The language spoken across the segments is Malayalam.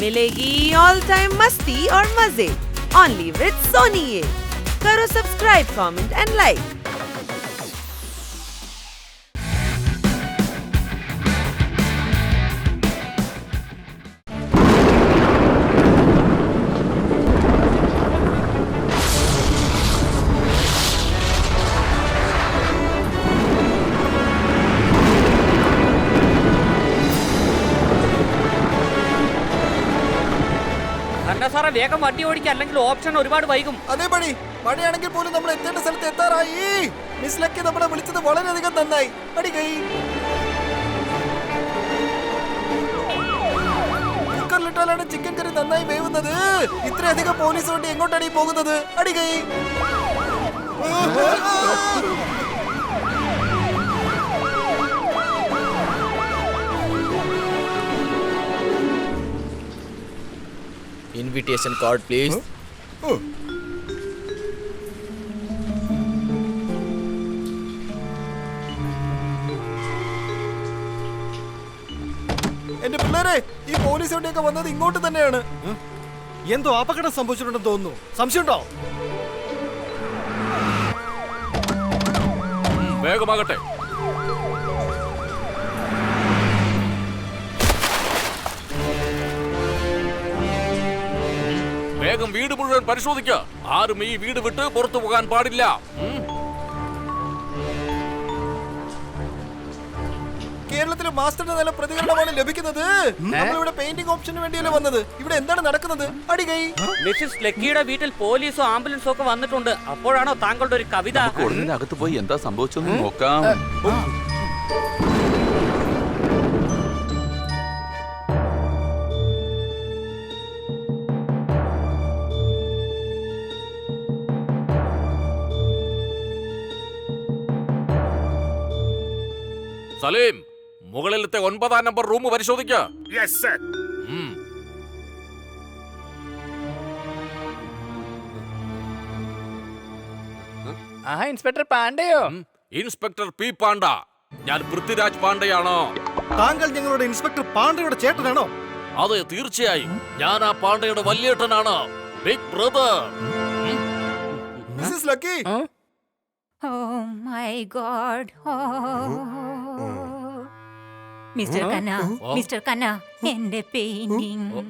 मिलेगी ऑल टाइम मस्ती और मजे ओनली विद सोनी ये। करो सब्सक्राइब, कमेंट एंड लाइक। സാറേ വേഗം വണ്ടി ഓടിക്കുക, അല്ലെങ്കിൽ ഓപ്ഷൻ ഒരുപാട് വൈകും. അതേ പണി മഴയാണെങ്കിൽ പോലും നമ്മൾ എത്തേണ്ട സ്ഥലത്ത് എത്താറായി. മിസ് ലക്കി നമ്മളെ വിളിച്ചത് വളരെയധികം നന്നായി. അടി കൈ കുക്കറിലിട്ടാലാണ് ചിക്കൻ കറി നന്നായി വേവുന്നത്. ഇത്രയധികം പോലീസ് വണ്ടി എങ്ങോട്ടാണ് ഈ പോകുന്നത്? അടി കൈ Invitation card, please. എന്റെ പിള്ളേരെ, ഈ പോലീസ് വണ്ടിയൊക്കെ വന്നത് ഇങ്ങോട്ട് തന്നെയാണ്. എന്തോ അപകടം സംഭവിച്ചിട്ടുണ്ടെന്ന് തോന്നുന്നു. സംശയമുണ്ടോ? വേഗമാകട്ടെ. വേഗം വീട് മുഴുവൻ പരിശോധിക്കുക. ആരും ഈ വീട് വിട്ട് പുറത്തു പോകാൻ പാടില്ല. കേരളത്തിലെ മാസ്റ്ററിന്റെ നല്ല പ്രതികരണമാണ് ലഭിക്കുന്നത്. നമ്മളിവിടെ പെയിന്റിംഗ് ഓപ്ഷന് വേണ്ടിയല്ലേ വന്നത്. ഇവിടെ എന്താണ് നടക്കുന്നത്? അടി കൈ മിസ്സിസ് ലക്കിയുടെ വീട്ടിൽ പോലീസും ആംബുലൻസും ഒക്കെ വന്നിട്ടുണ്ട്. അപ്പോഴാണോ താങ്കളുടെ ഒരു കവിത? അകത്ത് പോയി എന്താ സംഭവിച്ചെന്ന് നോക്കാം. സലീം, മുകളിലത്തെ 9-ാം നമ്പർ റൂം പരിശോധിക്കുക. ഇൻസ്പെക്ടർ പാണ്ഡെയോ? Inspector P Panda. ഞാൻ പൃഥ്വിരാജ് പാണ്ഡെയാണോ? താങ്കൾ ഞങ്ങളുടെ ഇൻസ്പെക്ടർ പാണ്ഡെയുടെ ചേട്ടനാണോ? അതെ, തീർച്ചയായും. ഞാൻ ആ പാണ്ഡെയുടെ വല്യേട്ടനാണ്, big brother. Mrs Lucky. Oh my God. Mr Khanna, Mr Khanna, എന്റെ പെയിന്റിംഗ്.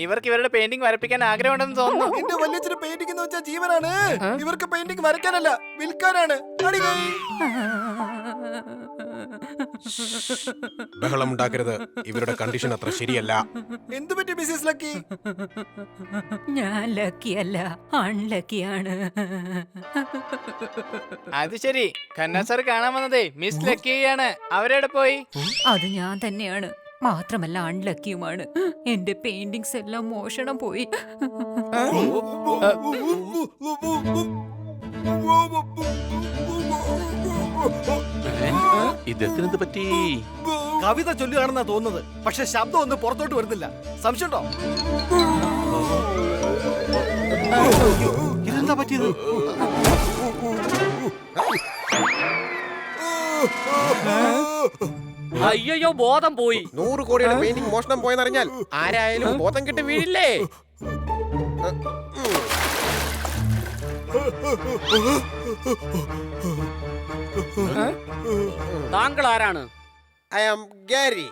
ഇവർക്ക് ഇവരുടെ പെയിന്റിംഗ് വരപ്പിക്കാൻ ആഗ്രഹമുണ്ടെന്ന് തോന്നുന്നു. എന്റെ വല്യച്ഛന് പെയിന്റിംഗ് എന്ന് വെച്ചാൽ ജീവനാണ്. ഇവർക്ക് പെയിന്റിംഗ് വരയ്ക്കാനല്ല, വിൽക്കാനാണ്. അടി കൈ ബഹളം ഉണ്ടാക്കരുത്. ഇവരുടെ കണ്ടീഷൻ അത്ര ശരിയല്ല. എന്തു പറ്റി മിസ്സസ് ലക്കി? ഞാൻ ലക്കിയല്ല, അൺലക്കിയാണ്. അത് ശരി, ഖന്ന സാർ കാണാൻ വന്നതേ മിസ് ലക്കിയാണ്. അവരെവിടെ പോയി? അത് ഞാൻ തന്നെയാണ്. മാത്രമല്ല അൺലക്കിയുമാണ്. എന്റെ പെയിന്റിങ്സ് എല്ലാം മോഷണം പോയി. ഇതെന്ത് പറ്റി? കവിത ചൊല്ലുകയാണെന്നാ തോന്നുന്നത്. പക്ഷെ ശബ്ദം ഒന്നും പുറത്തോട്ട് വരുന്നില്ല. സംശയമുണ്ടോ? ഇതെന്താ പറ്റിയത്? അയ്യോ, ബോധം പോയി. 100 കോടിയുടെ പെയിന്റിംഗ് മോഷണം പോയെന്നറിഞ്ഞാൽ ആരായാലും ബോധം കിട്ടി വീഴില്ലേ? താങ്കൾ ആരാണ്? I am Gary.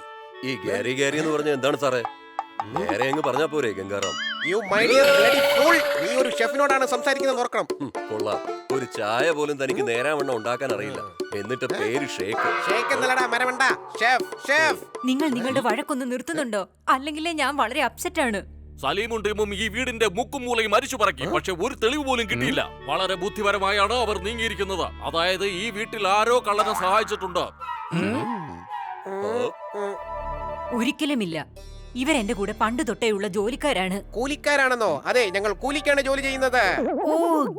ഈ ഗാരി എന്ന് പറഞ്ഞ എന്താണ് സാറേ? നേരെ അങ്ങ് പറഞ്ഞാ പോരെ Gangaram. You my dear bloody fool. നീ ഒരു ഷെഫിനോടാണ് സംസാരിക്കുന്നത്, ഓർക്കണം. കൊള്ളാം. ഒരു ചായ പോലും തനിക്ക് നേരാവണ്ണം ഉണ്ടാക്കാൻ അറിയില്ല. എന്നിട്ട് പേര് ഷേക്ക്. ഷേക്ക് എന്നല്ലടാ മരവണ്ട, ഷെഫ്. ഷെഫ്. നിങ്ങൾ നിങ്ങളുടെ വഴക്കൊന്ന് നിർത്തുന്നുണ്ടോ? അല്ലെങ്കിലേ ഞാൻ വളരെ അപ്സെറ്റ് ആണ്. സലീമും ടീമും ഈ വീടിന്റെ മുക്കും മൂലയും മരിച്ചു പറക്കി. പക്ഷെ ഒരു തെളിവ് പോലും കിട്ടിയില്ല. വളരെ ബുദ്ധിപരമായാണ് അവർ നീങ്ങിയിരിക്കുന്നത്. അതായത് ഈ വീട്ടിൽ ആരോ കള്ളനെ സഹായിച്ചിട്ടുണ്ട്. ഒരിക്കലുമില്ല. ഇവരെന്റെ കൂടെ പണ്ട് തൊട്ടേയുള്ള ജോലിക്കാരാണ്. കൂലിക്കാരാണെന്നോ? അതെ, ഞങ്ങൾ കൂലിക്കാണ് ജോലി ചെയ്യുന്നത്. ഓ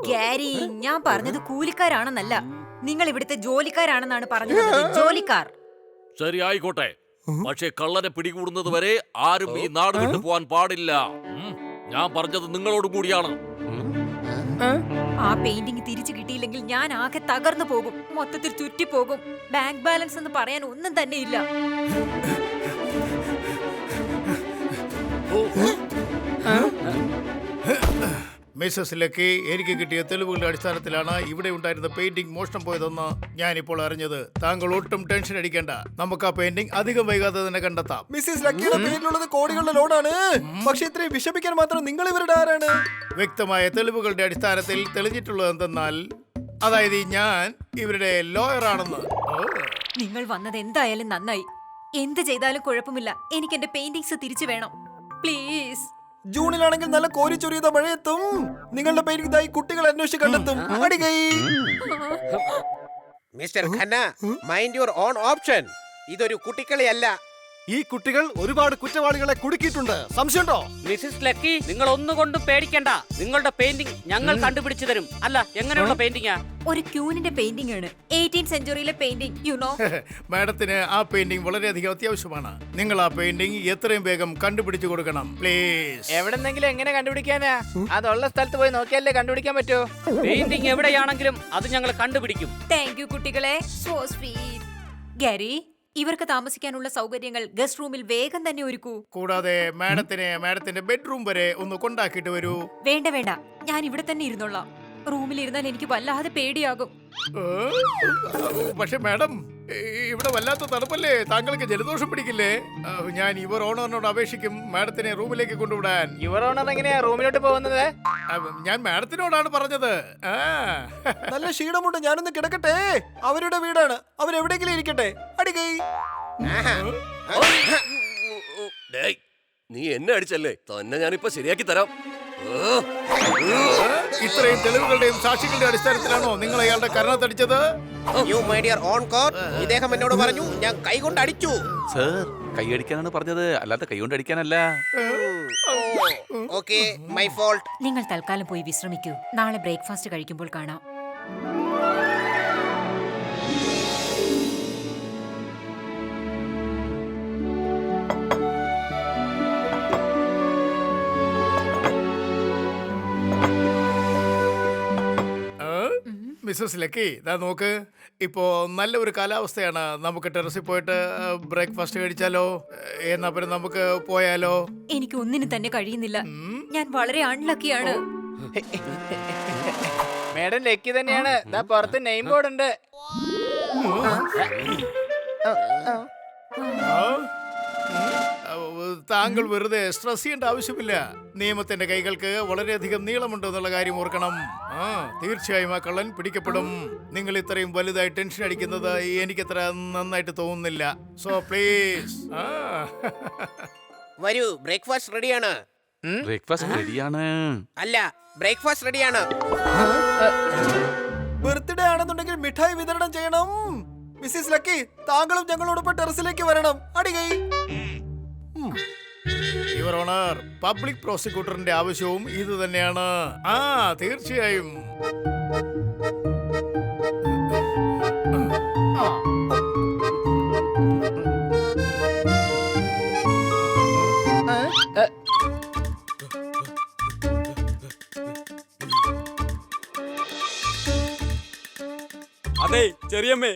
ഗാരി, ഞാൻ പറഞ്ഞത് കൂലിക്കാരാണെന്നല്ല, നിങ്ങൾ ഇവിടുത്തെ ജോലിക്കാരാണെന്നാണ് പറഞ്ഞത്. ജോലിക്കാർ. ശരി, ആയിക്കോട്ടെ. പക്ഷെ കള്ളനെ പിടികൂടുന്നത് വരെ ആരും ഈ നാട് വിട്ടു പോവാൻ പാടില്ല. ഞാൻ പറഞ്ഞത് നിങ്ങളോട് കൂടിയാണ്. ആ പെയിന്റിംഗ് തിരിച്ചു കിട്ടിയില്ലെങ്കിൽ ഞാൻ ആകെ തകർന്നു പോകും. മൊത്തത്തിൽ ചുറ്റിപ്പോകും. ബാങ്ക് ബാലൻസ് എന്ന് പറയാൻ ഒന്നും തന്നെ ഇല്ല. മിസ്സസ് ലക്കി, എനിക്ക് കിട്ടിയ തെളിവുകളുടെ അടിസ്ഥാനത്തിലാണ് ഇവിടെ ഉണ്ടായിരുന്ന പെയിന്റിംഗ് മോഷണം പോയതെന്ന് ഞാനിപ്പോൾ അറിഞ്ഞത്. താങ്കൾ ഒട്ടും ടെൻഷൻ അടിക്കേണ്ട, നമുക്ക് ആ പെയിന്റിംഗ് അധികം വൈകാതെ തന്നെ കണ്ടെത്താം. മിസ്സിസ് ലക്കിയുടെ പേരിലുള്ളത് കോടികളുടെ ലോണാണ്. പക്ഷെ ഇത്രയും വിഷമിക്കാൻ മാത്രം നിങ്ങൾ ഇവരുടെ ആരാണ്? വ്യക്തമായ തെളിവുകളുടെ അടിസ്ഥാനത്തിൽ തെളിഞ്ഞിട്ടുള്ളത് എന്തെന്നാൽ, അതായത് ഞാൻ ഇവരുടെ ലോയർ ആണെന്ന്. നിങ്ങൾ വന്നത് എന്തായാലും നന്നായി. എന്ത് ചെയ്താലും കുഴപ്പമില്ല, എനിക്ക് എന്റെ പെയിന്റിങ്സ് തിരിച്ചു വേണം പ്ലീസ്. ജൂണിലാണെങ്കിൽ നല്ല കോരി ചൊരിയുന്ന മഴയെത്തും. നിങ്ങളുടെ പെയിന്റിംഗ് ഇതായി കുട്ടികൾ അന്വേഷിച്ച് കണ്ടെത്തും. അടികൈ. Mr Khanna, mind your own option. ഇതൊരു കുട്ടിക്കളിയല്ല. ഈ കുട്ടികൾ ഒരുപാട് കുറ്റവാളികളെ കുടുക്കിയിട്ടുണ്ട്. സംശയമുണ്ടോ? മിസ്സിസ് ലക്കി, നിങ്ങൾ ഒന്നുകൊണ്ടും പേടിക്കണ്ട. നിങ്ങളുടെ പെയിന്റിംഗ് ഞങ്ങൾ കണ്ടുപിടിച്ചു തരും. അല്ല, എങ്ങനെയുള്ള പെയിന്റിംഗാ? ഒരു ക്യൂനിന്റെ പെയിന്റിംഗ് ആണ്, 18th സെഞ്ചുറിയിലെ പെയിന്റിംഗ്, യു നോ. മാഡത്തിന് ആ പെയിന്റിംഗ് വളരെയധികം അത്യാവശ്യമാണ്. നിങ്ങൾ ആ പെയിന്റിംഗ് എത്രയും വേഗം കണ്ടുപിടിച്ചു കൊടുക്കണം പ്ലീസ്. എവിടെന്നെങ്കിലും എങ്ങനെ കണ്ടുപിടിക്കാനാ? അതുള്ള സ്ഥലത്ത് പോയി നോക്കിയാലേ കണ്ടുപിടിക്കാൻ പറ്റൂ. പെയിന്റിംഗ് എവിടെയാണെങ്കിലും അത് ഞങ്ങൾ കണ്ടുപിടിക്കും. താങ്ക് യു കുട്ടികളെ, സോ സ്വീറ്റ്. ഗാരി, ഇവർക്ക് താമസിക്കാനുള്ള സൗകര്യങ്ങൾ ഗസ്റ്റ് റൂമിൽ വേഗം തന്നെ ഒരുക്കൂ. കൂടാതെ മാഡത്തിന്റെ ബെഡ്റൂം വരെ ഒന്ന് കൊണ്ടാക്കിയിട്ട് വരൂ. വേണ്ട വേണ്ട, ഞാൻ ഇവിടെ തന്നെ ഇരുന്നോളാം. റൂമിൽ ഇരുന്നാൽ എനിക്ക് വല്ലാതെ പേടിയാകും. പക്ഷെ മാഡം, ഇവിടെ വല്ലാത്ത തണുപ്പല്ലേ, താങ്കൾക്ക് ജലദോഷം പിടിക്കില്ലേ? ഞാൻ യുവർ ഓണറിനോട് അപേക്ഷിക്കും മാഡത്തിനെ റൂമിലേക്ക് കൊണ്ടുവിടാൻ. യുവർ ഓണർ എങ്ങനെയാ റൂമിലോട്ട് പോകുന്നത്? ഞാൻ മാഡത്തിനോടാണ് പറഞ്ഞത്. നല്ല ക്ഷീണമുണ്ട്, ഞാനൊന്ന് കിടക്കട്ടെ. അവരുടെ വീടാണ്, അവരെവിടെയെങ്കിലും ഇരിക്കട്ടെ. അടികൈ. ഡേയ്, നീ എന്നെ അടിച്ചല്ലേ, തന്നെ ഞാനിപ്പോ ശരിയാക്കി തരാം. ഇത്രയും തെളിവുകളുടെയും സാക്ഷികളുടെ അടിസ്ഥാനത്തിലാണോ നിങ്ങൾ അയാളുടെ കരണത്തടിച്ചത്? You mind your own court. ഇദ്ദേഹം എന്നോട് പറഞ്ഞു ഞാൻ കൈകൊണ്ട് അടിച്ചു. സർ, കൈയടിക്കാനാണ് പറഞ്ഞത്, അല്ലാതെ കൈകൊണ്ട് അടിക്കാനല്ല. Okay, my fault. നിങ്ങൾ തൽക്കാലം പോയി വിശ്രമിക്കൂ. നാളെ ബ്രേക്ക്ഫാസ്റ്റ് കഴിക്കുമ്പോൾ കാണാം. മിസ്സസ് ലക്കി, ദാ നോക്ക്, ഇപ്പോ നല്ല ഒരു കാലാവസ്ഥയാണ്. നമുക്ക് ടെറസിൽ പോയിട്ട് ബ്രേക്ക്ഫാസ്റ്റ് കഴിച്ചാലോ? എന്നാ പിന്നെ നമുക്ക് പോയാലോ? എനിക്ക് ഒന്നിനും തന്നെ കഴിയുന്നില്ല. ഞാൻ വളരെ അൺലക്കിയാണ്. മേഡം ലക്കി തന്നെയാണ്. ദാ പുറത്ത് നെയിം ബോർഡ് ഉണ്ട്. താങ്കൾ വെറുതെ സ്ട്രെസ് ചെയ്യേണ്ട ആവശ്യമില്ല. നിയമത്തിന്റെ കൈകൾക്ക് വളരെയധികം നീളമുണ്ട് എന്നുള്ള കാര്യം ഓർക്കണം. തീർച്ചയായും ആ കള്ളൻ പിടിക്കപ്പെടും. നിങ്ങൾ ഇത്രയും വലുതായി ടെൻഷൻ അടിക്കുന്നത് എനിക്കത്ര നന്നായിട്ട് തോന്നുന്നില്ല. So please. വരൂ, ബ്രേക്ക്ഫാസ്റ്റ് റെഡിയാണ്. ബ്രേക്ക്ഫാസ്റ്റ് റെഡിയാണ്. അല്ല, ബ്രേക്ക്ഫാസ്റ്റ് റെഡിയാണ്. ബർത്ത്ഡേ ആണെന്നുണ്ടെങ്കിൽ മിഠായി വിതരണം ചെയ്യണം. മിസ്സിസ് ലക്കി, താങ്കളും ഞങ്ങളോടൊപ്പം ടെറസിലേക്ക് വരണം. അടികൈ. യുവർ ഓണർ, പബ്ലിക് പ്രോസിക്യൂട്ടറിന്റെ ആവശ്യവും ഇത് തന്നെയാണ്. തീർച്ചയായും. അതെ ചെറിയമ്മേ,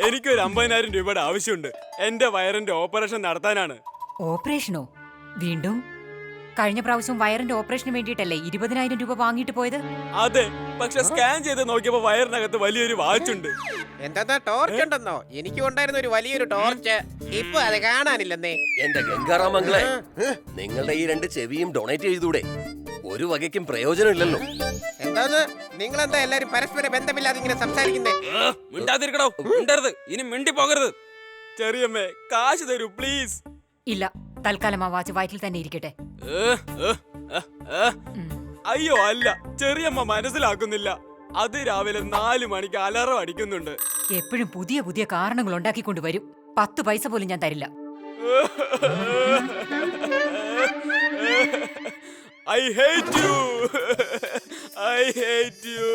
എനിക്കൊരു 50,000 രൂപയുടെ ആവശ്യമുണ്ട്. എന്റെ വയറിന്റെ ഓപ്പറേഷൻ നടത്താനാണ്. ഓപ്പറേഷനോ? വീണ്ടും? കഴിഞ്ഞ പ്രാവശ്യം വയറിന്റെ ഓപ്പറേഷന് വേണ്ടിയിട്ടല്ലേ 20,000 രൂപ വാങ്ങിയിട്ട് പോയത്? അതെ, പക്ഷെ സ്കാൻ ചെയ്ത് നോക്കിയപ്പോ വയറിനകത്ത് വലിയൊരു വാച്ചുണ്ട്. എന്താ ടോർച്ച് ഉണ്ടെന്നോ? എനിക്കും ഉണ്ടായിരുന്ന ഒരു വലിയൊരു ടോർച്ച്. ഇപ്പൊ അത് കാണാനില്ലെന്നേ. എന്റെ ഗംഗാറാമംഗളെ, നിങ്ങളുടെ ഈ 2 ചെവിയും ഡൊണേറ്റ് ചെയ്തൂടെ? ഒരു വകയ്ക്കും പ്രയോജനമില്ലല്ലോ. എന്താന്ന് നിങ്ങൾ എന്താ എല്ലാരും പരസ്പര ബന്ധമില്ലാതെ ഇങ്ങനെ സംസാരിക്കുന്നേ? മിണ്ടാതിരിക്കണോ? മിണ്ടരുത്, ഇനി മിണ്ടി പോകരുത്. ചെറിയമ്മേ, കാശ് തരൂ പ്ലീസ്. ഇല്ല, തൽക്കാലം ആ വാച്ച് വയറ്റിൽ തന്നെ ഇരിക്കട്ടെ. അയ്യോ അല്ല, ചെറിയമ്മ മനസ്സിലാക്കുന്നില്ല. അത് രാവിലെ 4 മണിക്ക് അലാറം അടിക്കുന്നുണ്ട്. എപ്പോഴും പുതിയ പുതിയ കാരണങ്ങൾ ഉണ്ടാക്കിക്കൊണ്ട് വരും. 10 പൈസ പോലും ഞാൻ തരില്ല. I hate you. I hate you.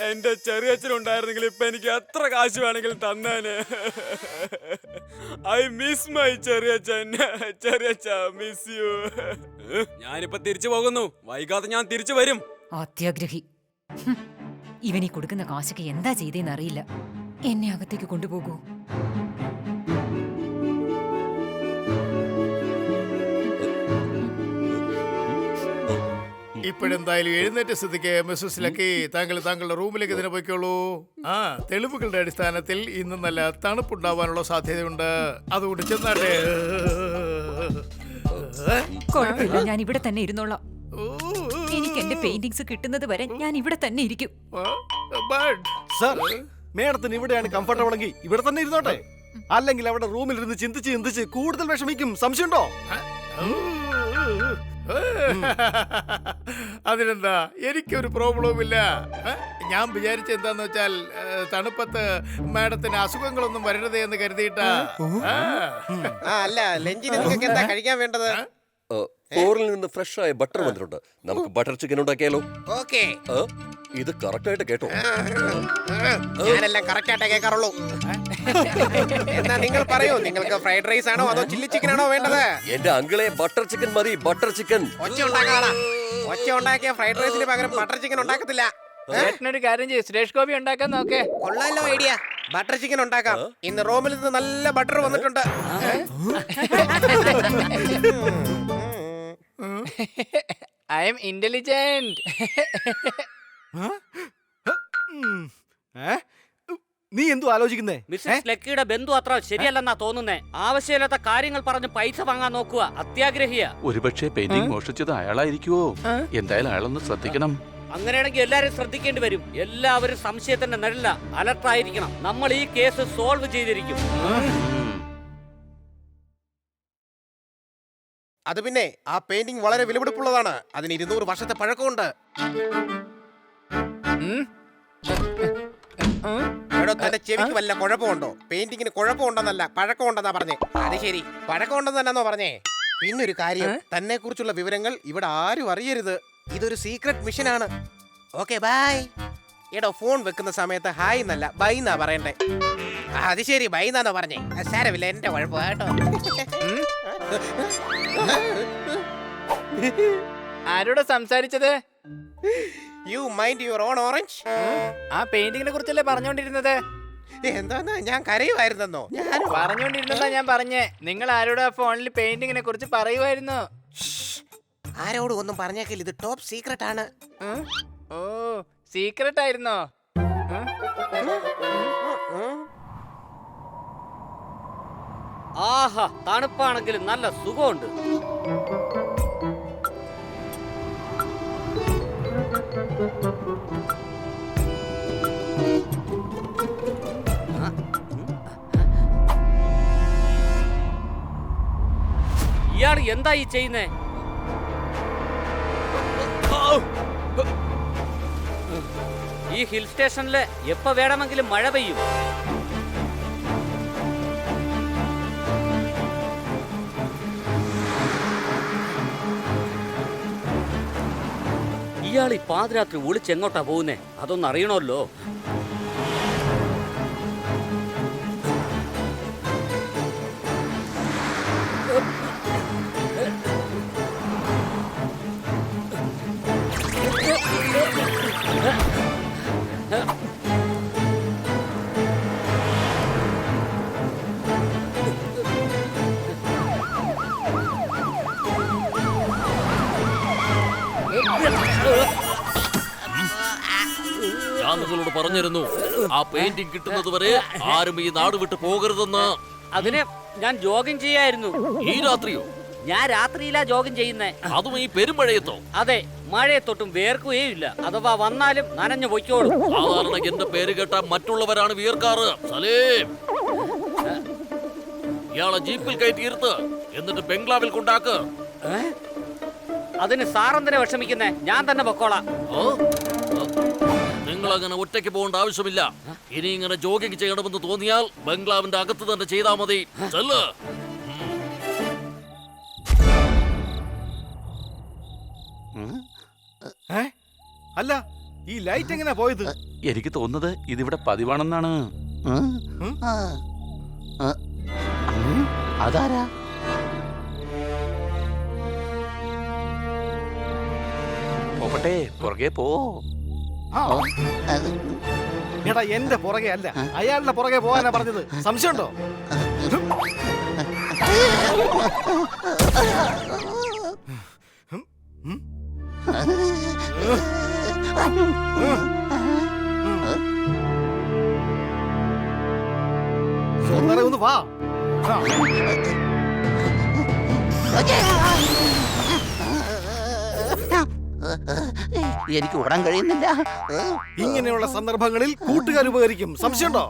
എന്റെ ചെറിയച്ഛനുണ്ടായിരുന്നെങ്കിൽ ഇപ്പൊ എനിക്ക് എത്ര കാശ് വേണമെങ്കിലും തന്നേനെ. I miss my ചെറിയച്ഛൻ. ചെറിയച്ഛ, miss you. ഞാനിപ്പോ തിരിച്ചു പോകുന്നു. വൈകാതെ ഞാൻ തിരിച്ചു വരും. അത്യാഗ്രഹി. ഇവനീ കൊടുക്കുന്ന കാശൊക്കെ എന്താ ചെയ്തേന്ന് അറിയില്ല. എന്നെ അകത്തേക്ക് കൊണ്ടുപോകൂ. ഇപ്പോഴെന്തായാലും എഴുന്നേറ്റ സ്ഥിതിക്ക് മിസ്സസ് ലക്കി താങ്കൾ താങ്കളുടെ റൂമിലേക്ക് തന്നെ പോയിക്കോളൂ. തെളിവുകളുടെ അടിസ്ഥാനത്തിൽ ഇന്ന് നല്ല തണുപ്പുണ്ടാവാനുള്ള സാധ്യതയുണ്ട്. അതുകൊണ്ട് ചെന്നാട്ടെ. കുഴപ്പമില്ല, ഞാൻ ഇവിടെ തന്നെ ഇരുന്നോളാം. എനിക്ക് എന്റെ പെയിന്റിങ്സ് കിട്ടുന്നത് വരെ ഞാൻ ഇവിടെ തന്നെ ഇരിക്കും. സർ, മേഡത്തിന് ഇവിടെയാണ് കംഫർട്ടബിൾ എങ്കിൽ ഇവിടെ തന്നെ ഇരുന്നോട്ടെ. അല്ലെങ്കിൽ അവിടെ റൂമിൽ ഇരുന്ന് ചിന്തിച്ച് കൂടുതൽ വിഷമിക്കും. സംശയമുണ്ടോ? അതിനെന്താ, എനിക്കൊരു പ്രോബ്ലവും ഇല്ല. ഞാൻ വിചാരിച്ച എന്താന്ന് വെച്ചാൽ തണുപ്പത്ത് മാഡത്തിന് അസുഖങ്ങളൊന്നും വരരുതേ എന്ന് കരുതിയിട്ടാ. അല്ല, ലഞ്ചിന് നിങ്ങൾക്ക് എന്താ കഴിക്കാൻ വേണ്ടത്? ഫ്ലോറിൽ നിന്ന് ഫ്രഷ് ആയ ബട്ടർ വന്നിട്ടുണ്ട്. നമുക്ക് ബട്ടർ ചിക്കൻ ഉണ്ടാക്കിയാലോ? ഓക്കേ. ഇത് കറക്റ്റ് ആയിട്ട് കേട്ടോ. ഞാനെല്ലാം കറക്റ്റ് ആയിട്ടേ കേൾക്കാറുള്ളൂ. എന്നാ നിങ്ങൾ പറയൂ, നിങ്ങൾക്ക് ഫ്രൈഡ് റൈസ് ആണോ അതോ ചില്ലി ചിക്കൻ ആണോ വേണ്ടത്? എന്റെ അങ്കിളെ ബട്ടർ ചിക്കൻ മതി, ബട്ടർ ചിക്കൻ. ഒച്ച ഉണ്ടാക്കിയ ഫ്രൈഡ് റൈസിന് പകരം ബട്ടർ ചിക്കൻ ഉണ്ടാക്കത്തില്ല. ചേട്ടനൊരു കാര്യം ചെയ്യും, സുരേഷ് ഗോപി ഉണ്ടാക്കാൻ നോക്കേ. കൊള്ളാലോ ഐഡിയ. ബട്ടർ ചിക്കൻ ഉണ്ടാക്കാം. ഇന്ന് റോമിൽ നിന്ന് നല്ല ബട്ടർ വന്നിട്ടുണ്ട്. I M intelligent. നീ എന്തോ ആലോചിക്കുന്നേ? മിസ്സസ് ലക്കിയുടെ ബന്ധു അത്ര ശരിയല്ലെന്നാ തോന്നുന്നേ. ആവശ്യമില്ലാത്ത കാര്യങ്ങൾ പറഞ്ഞ് പൈസ വാങ്ങാൻ നോക്കുക. അത്യാഗ്രഹിയ. ഒരുപക്ഷെ പെയിന്റിംഗ് മോഷ്ടിച്ചത് അയാളായിരിക്കുവോ? എന്തായാലും അയാളൊന്ന് ശ്രദ്ധിക്കണം. അങ്ങനെയാണെങ്കിൽ എല്ലാരും ശ്രദ്ധിക്കേണ്ടി വരും. എല്ലാവരും സംശയത്തിന്റെ നിഴലില അലർട്ടായിരിക്കണം. നമ്മൾ ഈ കേസ് സോൾവ് ചെയ്തിരിക്കും. അത് പിന്നെ ആ പെയിന്റിംഗ് വളരെ വിലപിടിപ്പുള്ളതാണ്. അതിന് 200 വർഷത്തെ പഴക്കമുണ്ട്. എടോ, തന്റെ ചെവിക്ക് വല്ല കുഴപ്പമുണ്ടോ? പെയിന്റിങ്ങിന് കുഴപ്പമുണ്ടെന്നല്ല, പഴക്കമുണ്ടെന്നാ പറഞ്ഞേ. അത് ശരി, പഴക്കമുണ്ടെന്നോ പറഞ്ഞേ. പിന്നൊരു കാര്യം, തന്നെ കുറിച്ചുള്ള വിവരങ്ങൾ ഇവിടെ ആരും അറിയരുത്. ഇതൊരു സീക്രട്ട് മിഷനാണ്. Okay, bye. എടോ, ഫോൺ വെക്കുന്ന സമയത്ത് ഹായ് എന്നല്ല ബൈ എന്നാ പറയണ്ടേ. അത് ശരി, ബൈ എന്നാണോ പറഞ്ഞേ? സാരമില്ല, എന്റെ കുഴപ്പം കേട്ടോ. ആരോടാ സംസാരിച്ചത്? You mind your on orange. ആ പെയിന്റിങ്ങിനെ കുറിച്ചല്ലേ പറഞ്ഞോണ്ടിരുന്നത്? എന്താ, ഞാൻ കരയുമായിരുന്നോ? പറഞ്ഞോണ്ടിരുന്നതാ ഞാൻ പറഞ്ഞേ. നിങ്ങൾ ആരോടാ ഫോണിൽ പെയിന്റിങ്ങിനെ കുറിച്ച് പറയുമായിരുന്നു? ആരോടും ഒന്നും പറഞ്ഞേക്കില്ല, ഇത് ടോപ്പ് സീക്രട്ട് ആണ്. ഓ, സീക്രട്ട് ആയിരുന്നോ? ആഹാ, തണുപ്പാണെങ്കിലും നല്ല സുഖമുണ്ട്. ഇയാൾ എന്താ ഈ ചെയ്യുന്നേ? ഈ ഹിൽ സ്റ്റേഷനില് എപ്പോ വേണമെങ്കിലും മഴ പെയ്യും. ഇയാൾ ഈ പാതിരാത്രി ഒളിച്ചെങ്ങോട്ടാ പോകുന്നേ? അതൊന്നും അറിയണമല്ലോ. ഞാൻ നിങ്ങളോട് പറഞ്ഞിരുന്നു, ആ പെയിന്റിംഗ് കിട്ടുന്നത് വരെ ആരും ഈ നാട് വിട്ട് പോകരുതെന്ന്. അതിന് ഞാൻ ജോഗിങ് ചെയ്യായിരുന്നു. ഈ രാത്രിയോ? ഞാൻ രാത്രിയിലാ ജോഗിങ് ചെയ്യുന്നേ. അതും ഈ പെരുമഴയത്തോ? അതെ, മഴയത്തൊട്ടും വേർക്കുകയില്ല. അഥവാ വന്നാലും നനഞ്ഞു പൊയ്ക്കോളും. സാധാരണ എന്റെ പേര് കേട്ട മറ്റുള്ളവരാണ് വിയർക്കാറ്. സലീം, ഇയാളെ ജീപ്പിൽ കയറ്റി ഇരുത്ത്, എന്നിട്ട് ബംഗ്ലാവിൽ കൊണ്ടാക്ക്. അതിന് സാറെന്തിനെ വിഷമിക്കുന്നേ? ഞാൻ തന്നെ പൊക്കോളാം. നിങ്ങൾ അങ്ങനെ ഒറ്റയ്ക്ക് പോകേണ്ട ആവശ്യമില്ല. ഇനി ഇങ്ങനെ ജോഗിങ് ചെയ്യണമെന്ന് തോന്നിയാൽ ബംഗ്ലാവിന്റെ അകത്ത് തന്നെ ചെയ്താൽ മതി. ചെല്ല്. അല്ല, ഈ ലൈറ്റ് എങ്ങനെ പോയത്? എനിക്ക് തോന്നുന്നത് ഇതിവിടെ പതിവാണെന്നാണ്. അതാരാ? പോട്ടെ, പുറകെ പോ. എടാ, എന്റെ പുറകെ അല്ല, അയാളുടെ പുറകെ പോകാനാ പറഞ്ഞത്. സംശയമുണ്ടോ? ആ എനിക്ക് ഓടാൻ കഴിയുന്നില്ല. ഇങ്ങനെയുള്ള സന്ദർഭങ്ങളിൽ കൂട്ടുകാർ ഉപകരിക്കും. സംശയമുണ്ടോ?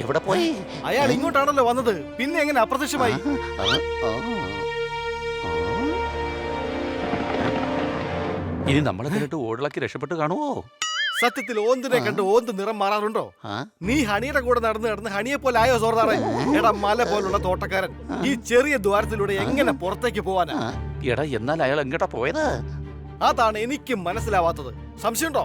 എവിടെ പോയി? അയാൾ ഇങ്ങോട്ടാണല്ലോ വന്നത്, പിന്നെ എങ്ങനെ അപ്രത്യക്ഷമായി? ഇനി നമ്മളെ കണ്ടിട്ട് ഓടിളക്കി രക്ഷപ്പെട്ട് കാണുവോ? സത്യത്തിൽ ഓന്തിനെ കണ്ട് ഓന്ത് നിറം മാറാറുണ്ടോ? നീ ഹണിയുടെ കൂടെ നടന്ന് ഹണിയെ പോലെ ആയോ സോർദാറെ? എടാ മല പോലുള്ള തോട്ടക്കാരൻ, ഈ ചെറിയ ദ്വാരത്തിലൂടെ എങ്ങനെ പുറത്തേക്ക് പോവാനാ? എടാ എന്നാൽ അയാൾ എങ്ങോട്ടാ പോയത്? അതാണ് എനിക്കും മനസ്സിലാവാത്തത്. സംശയമുണ്ടോ?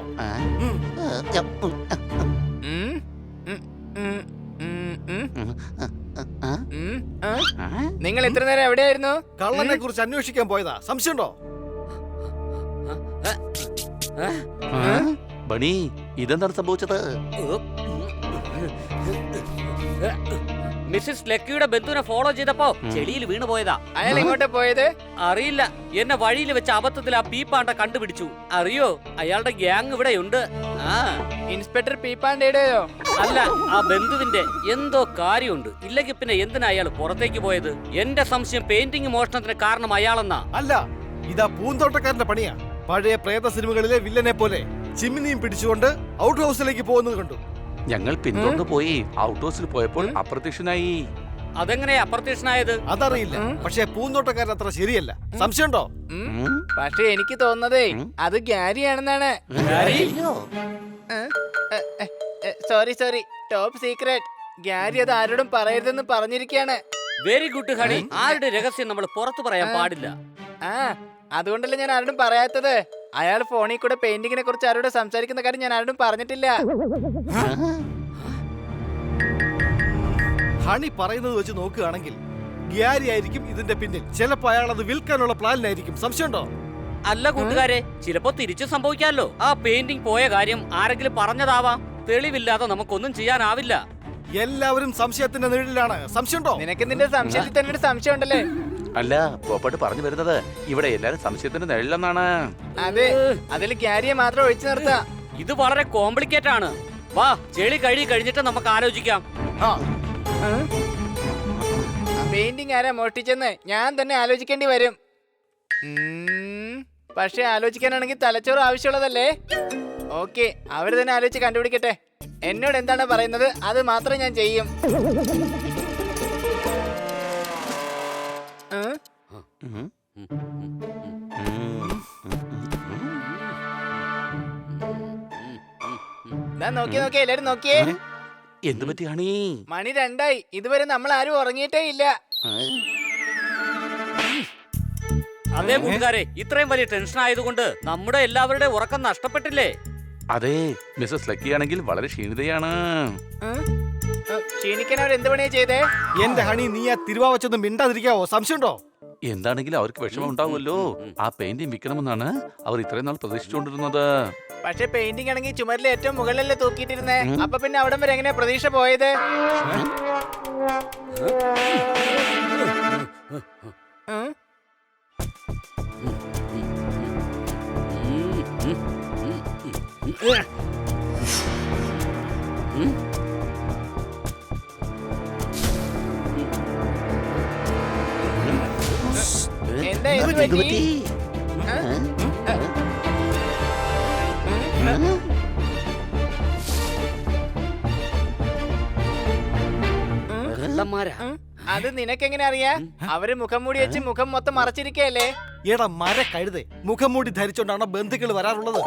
നിങ്ങൾ എത്ര നേരം എവിടെയായിരുന്നു? കള്ളനെ കുറിച്ച് അന്വേഷിക്കാൻ പോയതാ. സംശയമുണ്ടോ? ബണി, ഇതെന്താണ് സംഭവിച്ചത്? മിസ്സിസ് ലക്കിയുടെ ബന്ധുവിനെ ഫോളോ ചെയ്തപ്പോ ചെളിയിൽ വീണു പോയതാ. അയാൾ എങ്ങോട്ടാ പോയത്? അറിയില്ല, എന്നെ വഴിയിൽ വെച്ച അബദ്ധത്തിൽ ആ പീപ്പാണ്ട കണ്ടുപിടിച്ചു. അറിയോ, അയാളുടെ ഗ്യാങ് ഇവിടെയുണ്ട്. ഇൻസ്പെക്ടർ പീപ്പാണ്ടേടെയോ? അല്ല, ആ ബന്ധുവിന്റെ എന്തോ കാര്യമുണ്ട്. ഇല്ലെങ്കിൽ പിന്നെ എന്തിനാ അയാൾ പുറത്തേക്ക് പോയത്? എന്റെ സംശയം പെയിന്റിംഗ് മോഷണത്തിന് കാരണം അയാളെന്നാ. അല്ല, ഇതാ പൂന്തോട്ടക്കാരന്റെ പണിയാ. പഴയ പ്രേത സിനിമകളിലെ വില്ലനെ പോലെ ചിമ്മിനിയും പിടിച്ചുകൊണ്ട് ഔട്ട് ഹൗസിലേക്ക് പോകുന്നത് കണ്ടു. ഞങ്ങൾ പിന്തുടർന്ന് പോയി. ഔട്ട് ഹൗസിൽ പോയപ്പോൾ അപ്രത്യക്ഷനായി. അതെങ്ങനെയാ അപ്രത്യക്ഷനായത്? അതറിയില്ല, പക്ഷെ പൂന്തോട്ടക്കാരൻ അത്ര ശരിയല്ല. സംശയമുണ്ടോ? പക്ഷെ എനിക്ക് തോന്നുന്നതേ അത് ഗ്യാരിയാണെന്നാണ്. Sorry top secret. ഗ്യാരി അത് ആരോടും പറയരുതെന്ന് പറഞ്ഞിരിക്കുകയാണ്. Very good honey. ആരുടെ രഹസ്യം നമ്മൾ പുറത്തു പറയാൻ പാടില്ല. അതുകൊണ്ടല്ലേ ഞാൻ ആരോടും പറയാത്തത്. അയാൾ ഫോണിൽ കൂടെ പെയിന്റിങ്ങിനെ കുറിച്ച് ആരോടും സംസാരിക്കുന്ന കാര്യം ഞാൻ ആരോടും പറഞ്ഞിട്ടില്ല. ഹണി പറയുന്നത് വെച്ച് നോക്കുകയാണെങ്കിൽ ഗ്യാരി ആയിരിക്കും ഇതിന്റെ പിന്നിൽ. ചിലപ്പോ അയാൾ അത് വിൽക്കാനുള്ള പ്ലാനിലായിരിക്കും. സംശയമുണ്ടോ? അല്ല കൂട്ടുകാരെ, ചിലപ്പോ തിരിച്ചു സംഭവിക്കാമല്ലോ. ആ പെയിന്റിംഗ് പോയ കാര്യം ആരെങ്കിലും പറഞ്ഞതാവാം. തെളിവില്ലാതെ നമുക്കൊന്നും ചെയ്യാനാവില്ല. എല്ലാവരും സംശയത്തിന്റെ നിഴലിലാണ്. സംശയമുണ്ടോ? നിനക്ക് നിന്റെ സംശയത്തിൽ തന്നെ സംശയം ഉണ്ടല്ലേ? അല്ല, പോപ്പട്ട് പറഞ്ഞു വരുന്നത് ഇവിടെ എല്ലാരും സംശയത്തിന്റെ നിഴലെന്നാണ്. അതെ, അതിൽ ഗ്യാരിയെ മാത്രം ഒഴിച്ചു നിർത്താ. ഇത് വളരെ കോംപ്ലിക്കേറ്റ് ആണ്. വാ, ചെളി കഴിഞ്ഞിട്ട് നമുക്ക് ആലോചിക്കാം. പെയിന്റിംഗ് ആരാ മോഷ്ടിച്ചെന്ന് ഞാൻ തന്നെ ആലോചിക്കേണ്ടി വരും. പക്ഷെ ആലോചിക്കാനാണെങ്കിൽ തലച്ചോറ് ആവശ്യമുള്ളതല്ലേ? ഓക്കെ, അവര് തന്നെ ആലോചിച്ച് കണ്ടുപിടിക്കട്ടെ. എന്നോട് എന്താണ് പറയുന്നത് അത് മാത്രം ഞാൻ ചെയ്യും. നോക്കിയേ എല്ലാരും നോക്കിയേ. എന്ത് പറ്റിയാണ്? മണി 2 ഇതുവരെ നമ്മൾ ആരും ഉറങ്ങിയിട്ടേ ഇല്ല. അതേ കൂട്ടുകാരെ, ഇത്രയും വലിയ ടെൻഷൻ ആയതുകൊണ്ട് നമ്മുടെ എല്ലാവരുടെ ഉറക്കം നഷ്ടപ്പെട്ടില്ലേ? അതെ, മിസ്സസ് ലക്കി ആണെങ്കിൽ വളരെ ക്ഷീണിതയാണ്. ക്ഷീണിക്കാൻ അവർ എന്ത് പണിയാ ചെയ്തേ? എന്റെ ഹണി, നീ ആ തിരുവാവച്ചൊന്നും മിണ്ടാതിരിക്കാവോ? സംശയമുണ്ടോ? എന്താണെങ്കിലും അവർക്ക് വിഷമം ഉണ്ടാവുമല്ലോ. ആ പെയിന്റിംഗ് വിൽക്കണമെന്നാണ് അവർ ഇത്രയും നാൾ പ്രതീക്ഷിച്ചുകൊണ്ടിരുന്നത്. പക്ഷെ പെയിന്റിംഗ് ആണെങ്കിൽ ചുമരിലെ ഏറ്റവും മുകളിലല്ലേ തൂക്കിയിട്ടിരുന്നേ. അപ്പൊ പിന്നെ അവിടം വരെ എങ്ങനെയാ പ്രതീക്ഷ പോയത്? എന്താ എന്ത് പറ്റി? അത് നിനക്കെങ്ങനെ അറിയാ? അവര് മുഖം മൂടി വെച്ച് മുഖം മൊത്തം മറച്ചിരിക്കല്ലേ? എടാ മര കഴുതേ, മുഖം മൂടി ധരിച്ചോണ്ടാണോ ബന്ധുക്കൾ വരാറുള്ളത്?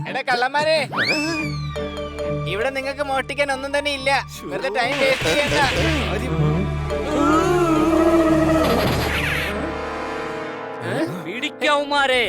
എടാ കള്ളന്മാരെ, ഇവിടെ നിങ്ങൾക്ക് മോഷ്ടിക്കാൻ ഒന്നും തന്നെ ഇല്ല. വെറുതെ ടൈം വേസ്റ്റ് ചെയ്യണ്ട. പിടിക്കാവുമാരെ.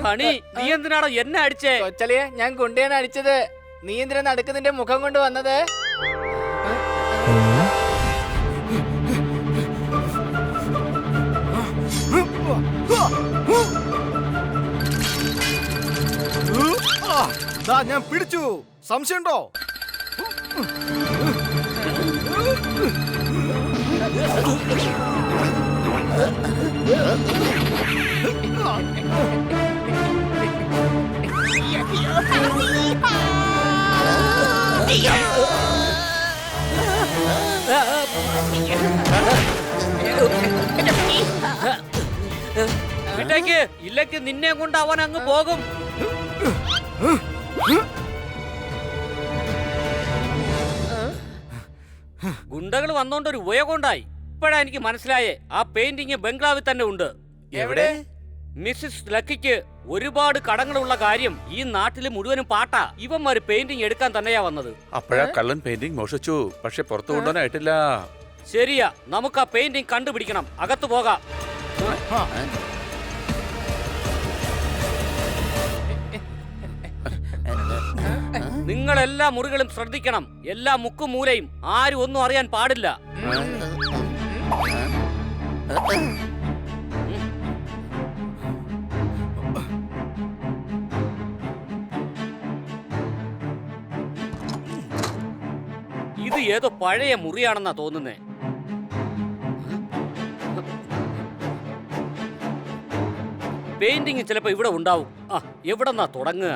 ഹണി, നീ എന്തിനാണോ എന്നെ അടിച്ചേ? കൊച്ചളിയെ, ഞാൻ ഗുണ്ടയാണ് അടിച്ചത്. നീ എന്തിനാ നടുക്ക് നിന്റെ മുഖം കൊണ്ട് വന്നത്? ഞാൻ പിടിച്ചു. സംശയമുണ്ടോ? വിട്ടേക്ക്, ഇല്ലെങ്കിൽ നിന്നെ കൊണ്ട് അവൻ അങ്ങ് പോകും. ഗുണ്ടകൾ വന്നോണ്ട് ഒരു ഉപയോഗമുണ്ടായി. ഇപ്പോഴാ എനിക്ക് മനസ്സിലായേ, ആ പെയിന്റിങ് ബംഗ്ലാവിൽ തന്നെ ഉണ്ട്. എവിടെ? മിസ്സിസ് ലക്കിക്ക് ഒരുപാട് കടങ്ങളുള്ള കാര്യം ഈ നാട്ടിൽ മുഴുവനും പാട്ടാ. ഇവന്മാര് പെയിന്റിങ് എടുക്കാൻ തന്നെയാ വന്നത്. അപ്പോഴാ കള്ളൻ പെയിന്റിംഗ് മോഷിച്ചു, പക്ഷെ പുറത്തു കൊണ്ടുവരായിട്ടില്ല. ശരിയാ, നമുക്ക് ആ പെയിന്റിങ് കണ്ടുപിടിക്കണം. അകത്തു പോകാം. നിങ്ങൾ എല്ലാ മുറികളും ശ്രദ്ധിക്കണം. എല്ലാ മുക്കും മൂലയും ആരും ഒന്നും അറിയാൻ പാടില്ല. ഇത് ഏതോ പഴയ മുറിയാണെന്നാ തോന്നുന്നേ. പെയിന്റിങ് ചിലപ്പോ ഇവിടെ ഉണ്ടാവും. ആ, എവിടെന്നാ തുടങ്ങുക?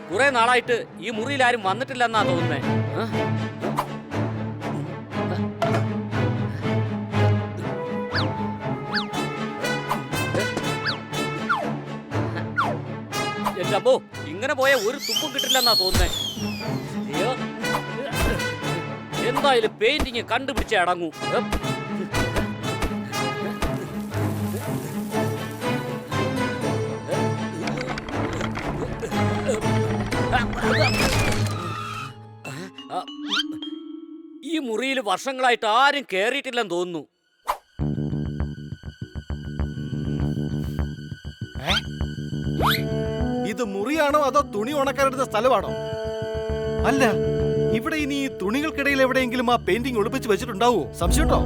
കുറെ നാളായിട്ട് ഈ മുറിയിൽ ആരും വന്നിട്ടില്ലെന്നാ തോന്നുന്നേ. എന്റെ അമ്മോ, ഇങ്ങനെ പോയ ഒരു തുമ്പും കിട്ടില്ലെന്നാ തോന്നുന്നേ. അയ്യോ, എന്തായാലും പെയിന്റിങ് കണ്ടുപിടിച്ചേ അടങ്ങൂ. ഈ മുറിയിൽ വർഷങ്ങളായിട്ട് ആരും കേറിയിട്ടില്ലെന്ന് തോന്നുന്നു. ഇത് മുറിയാണോ അതോ തുണി ഉണക്കാനെടുത്ത സ്ഥലമാണോ? അല്ല, ഇവിടെ ഇനി ഈ തുണികൾക്കിടയിൽ എവിടെയെങ്കിലും ആ പെയിന്റിംഗ് ഒളിപ്പിച്ച് വെച്ചിട്ടുണ്ടാവോ? സംശയമുണ്ടോ?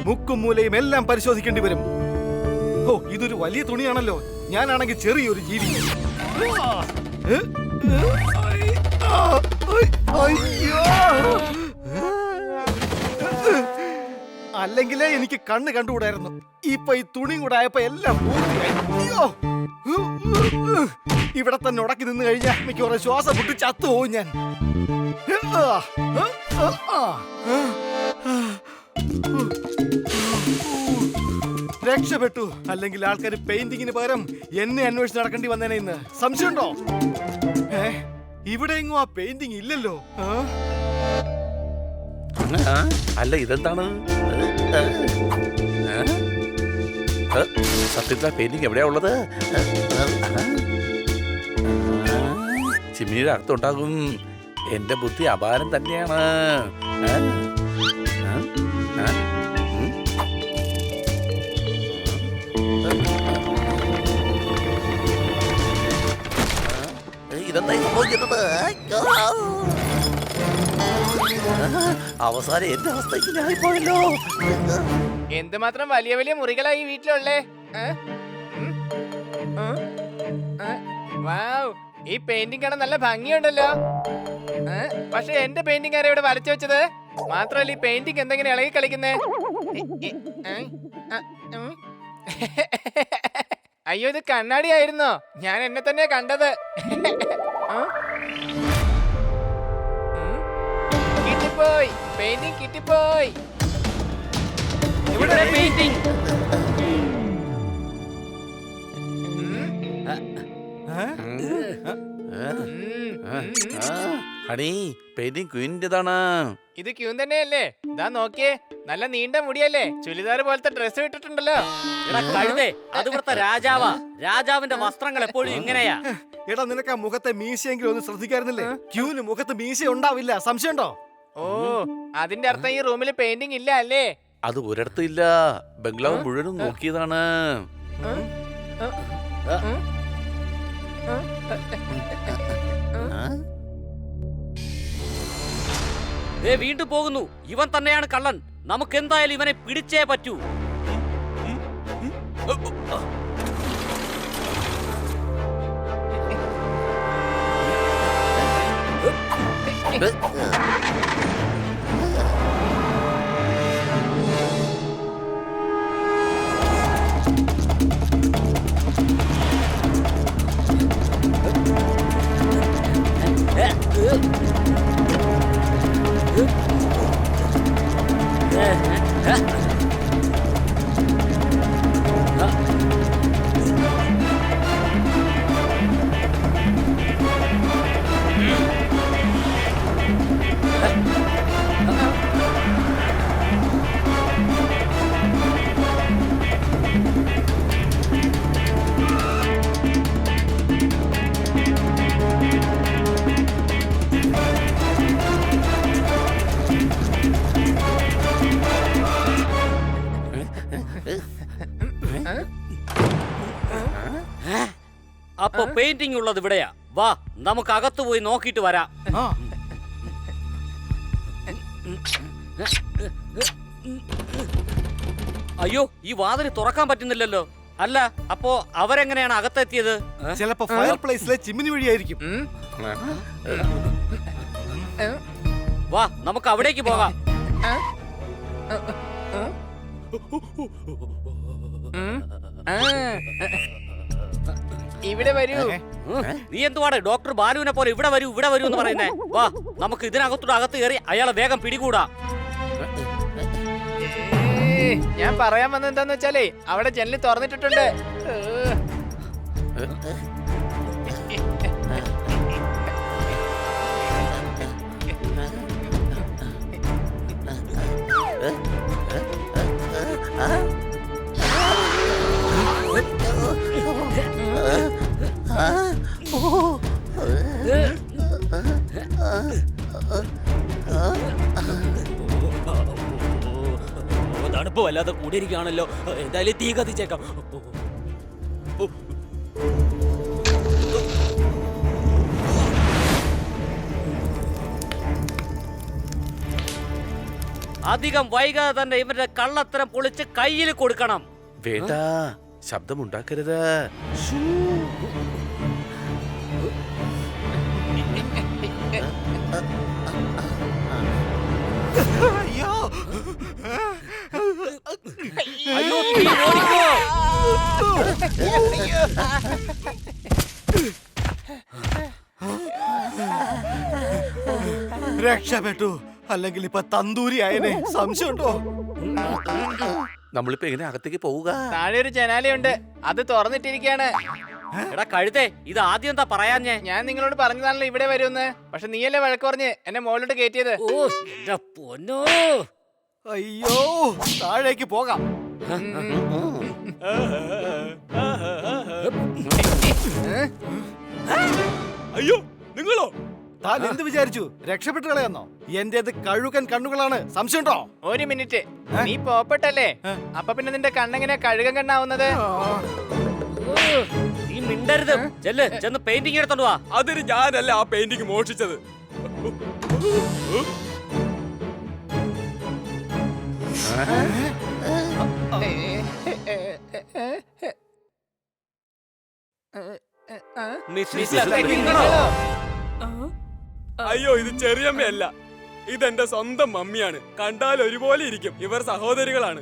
മുക്കും മൂലയും എല്ലാം പരിശോധിക്കേണ്ടി വരും. ഓ, ഇതൊരു വലിയ തുണിയാണല്ലോ. ഞാനാണെങ്കിൽ ചെറിയൊരു ജീവി. അല്ലെങ്കിലേ എനിക്ക് കണ്ണ് കണ്ടുകൂടായിരുന്നു. ഇപ്പൊ ഈ തുണിയും കൂടെ ആയപ്പോ എല്ലാം പൂർത്തിയായി. അയ്യോ, ഇവിടെ തന്നെ ഉടക്കി നിന്ന് കഴിഞ്ഞാൽ എനിക്ക് കുറെ ശ്വാസം പൊട്ടി ചത്തുപോകും ഞാൻ. രക്ഷപ്പെട്ടു. അല്ലെങ്കിൽ ആൾക്കാർ പെയിന്റിങ്ങിന് പകരം എന്നെ അന്വേഷിച്ച് നടക്കേണ്ടി വന്നേനെ ഇന്ന്. സംശയമുണ്ടോ? ഇവിടെ എങ്ങും ആ പെയിന്റിങ് ഇല്ലല്ലോ. അല്ല, ഇതെന്താണ്? സത്യത്തിലാ പെയിന്റിങ് എവിടെയാ ഉള്ളത്? ചിമ്മിനിയുടെ അർത്ഥമുണ്ടാകും. എന്റെ ബുദ്ധി അപാരം തന്നെയാണ്. ഇതെന്താ സംഭവിക്കുന്നത്? അവസാനം എന്റെ അവസ്ഥയ്ക്ക് ഞാനിപ്പോയല്ലോ. എന്തുമാത്രം വലിയ വലിയ മുറികളാ ഈ വീട്ടിലുള്ളേ. വാവ്, ഈ പെയിന്റിംഗ് കാണാൻ നല്ല ഭംഗിയുണ്ടല്ലോ. പക്ഷെ എന്റെ പെയിന്റിംഗ് ആരാ ഇവിടെ വരച്ചു വെച്ചത്? മാത്രമല്ല, ഈ പെയിന്റിംഗ് എന്തെങ്കിലും ഇളകി കളിക്കുന്നേ. അയ്യോ ഇത് കണ്ണാടിയായിരുന്നോ? ഞാൻ എന്നെ തന്നെ കണ്ടത്. കിട്ടിപ്പോയി, പെയിന്റിംഗ് കിട്ടിപ്പോയി. ഇവിടെ പെയിന്റിംഗ്. Honey painting ക്വീനിന്റേതാണ്. ഇത് ക്യൂൻ തന്നെയല്ലേ? ഇതാ നോക്കിയേ, നല്ല നീണ്ട മുടിയല്ലേ, ചുരിദാർ പോലത്തെ ഡ്രസ് ഇട്ടിട്ടുണ്ടല്ലോ. എടാ കഴുതേ, അത് ഇവിടുത്തെ രാജാവാ. രാജാവിന്റെ വസ്ത്രങ്ങൾ എപ്പോഴും ഇങ്ങനെയാ. എടാ നിനക്ക് ആ മുഖത്തെ മീശയെങ്കിലും ഒന്ന് ശ്രദ്ധിക്കായിരുന്നില്ലേ? ക്യൂന് മുഖത്ത് മീശ ഉണ്ടാവില്ല, സംശയമുണ്ടോ? ഓ, അതിന്റെ അർത്ഥം ഈ റൂമിൽ പെയിന്റിംഗ് ഇല്ല അല്ലേ? അത് ഒരിടത്തും ഇല്ല, ബംഗ്ലാവ് മുഴുവനും നോക്കിയതാണ്. വീണ്ടും പോകുന്നു. ഇവൻ തന്നെയാണ് കള്ളൻ. നമുക്ക് എന്തായാലും ഇവനെ പിടിച്ചേ പറ്റൂ. അപ്പൊ പെയിന്റിംഗ് ഉള്ളത് ഇവിടെയാ. വാ, നമുക്ക് അകത്ത് പോയി നോക്കിട്ട് വരാം. അയ്യോ, ഈ വാതിൽ തുറക്കാൻ പറ്റുന്നില്ലല്ലോ. അല്ല, അപ്പോ അവരെങ്ങനെയാണ് അകത്തെത്തിയത്? ചിലപ്പോ ഫയർ പ്ലേസിലെ ചിമ്മിനി വഴിയായിരിക്കും. വാ, നമുക്ക് അവിടേക്ക് പോകാം. ഇവിടെ വരൂ. നീ എന്തുവാണ് ഡോക്ടർ ബാലുവിനെ പോലെ ഇവിടെ വരൂ ഇവിടെ വരൂ എന്ന് പറയുന്നേ? വാ, നമുക്ക് ഇതിനകത്തൂടെ അകത്ത് കയറി അയാളെ വേഗം പിടികൂടാ. ഞാൻ പറയാൻ വന്നത് എന്താന്ന് വെച്ചാലേ, അവിടെ ജനല് തുറന്നിട്ടിട്ടുണ്ട്. തണുപ്പ് വല്ലാതെ കൂടിയിരിക്കുകയാണല്ലോ. എന്തായാലും തീ കത്തിച്ചേക്കാം. അധികം വൈകാതെ തന്നെ ഇവരുടെ കള്ളത്തരം പൊളിച്ച് കയ്യിൽ കൊടുക്കണം. വേണ്ട, ശബ്ദമുണ്ടാക്കരുത്. അയ്യോ, അയ്യോ, തീ ഓടിക്കോ. രക്ഷപ്പെട്ടു. അല്ലെങ്കിൽ ഇപ്പൊ തന്തൂരി ആയനെ. സംശയമുണ്ടോ? നമ്മളിപ്പോ എങ്ങനെ അകത്തേക്ക് പോവുക? താഴെ ഒരു ജനാലയുണ്ട്, അത് തുറന്നിട്ടിരിക്കുകയാണ്. എടാ കഴുതേ, ഇത് ആദ്യം എന്താ പറയാഞ്ഞേ? ഞാൻ നിങ്ങളോട് പറഞ്ഞതാണല്ലോ ഇവിടെ വരുമെന്ന്. പക്ഷെ നീയല്ലേ വഴക്ക് പറഞ്ഞ് എന്നെ മുകളിലോട്ട് കയറ്റിയത്. ഓ എന്റെ പൊന്നോ. അയ്യോ, താഴേക്ക് പോകാം. അയ്യോ, നിങ്ങളോ? താൻ എന്ത് വിചാരിച്ചു? രക്ഷപ്പെട്ടു കളയാന്നോ? എന്റേത് കഴുകൻ കണ്ണുകളാണ്. സംശയമുണ്ടോ? ഒരു മിനിറ്റ്, നീ പോപ്പട്ടല്ലേ? അപ്പൊ പിന്നെ നിന്റെ കണ്ണെങ്ങനെ കഴുകൻ കണ്ണാവുന്നത്? നീ മിണ്ടരുത്. ചെന്ന് പെയിന്റിംഗ് എടുത്തോണ്ട് വാ. അതിന് ഞാനല്ല ആ പെയിന്റിംഗ് മോഷിച്ചത്. അയ്യോ, ഇത് ചെറിയമ്മയല്ല, ഇതെന്റെ സ്വന്തം മമ്മിയാണ്. കണ്ടാൽ ഒരുപോലെ ഇരിക്കും. ഇവർ സഹോദരികളാണ്.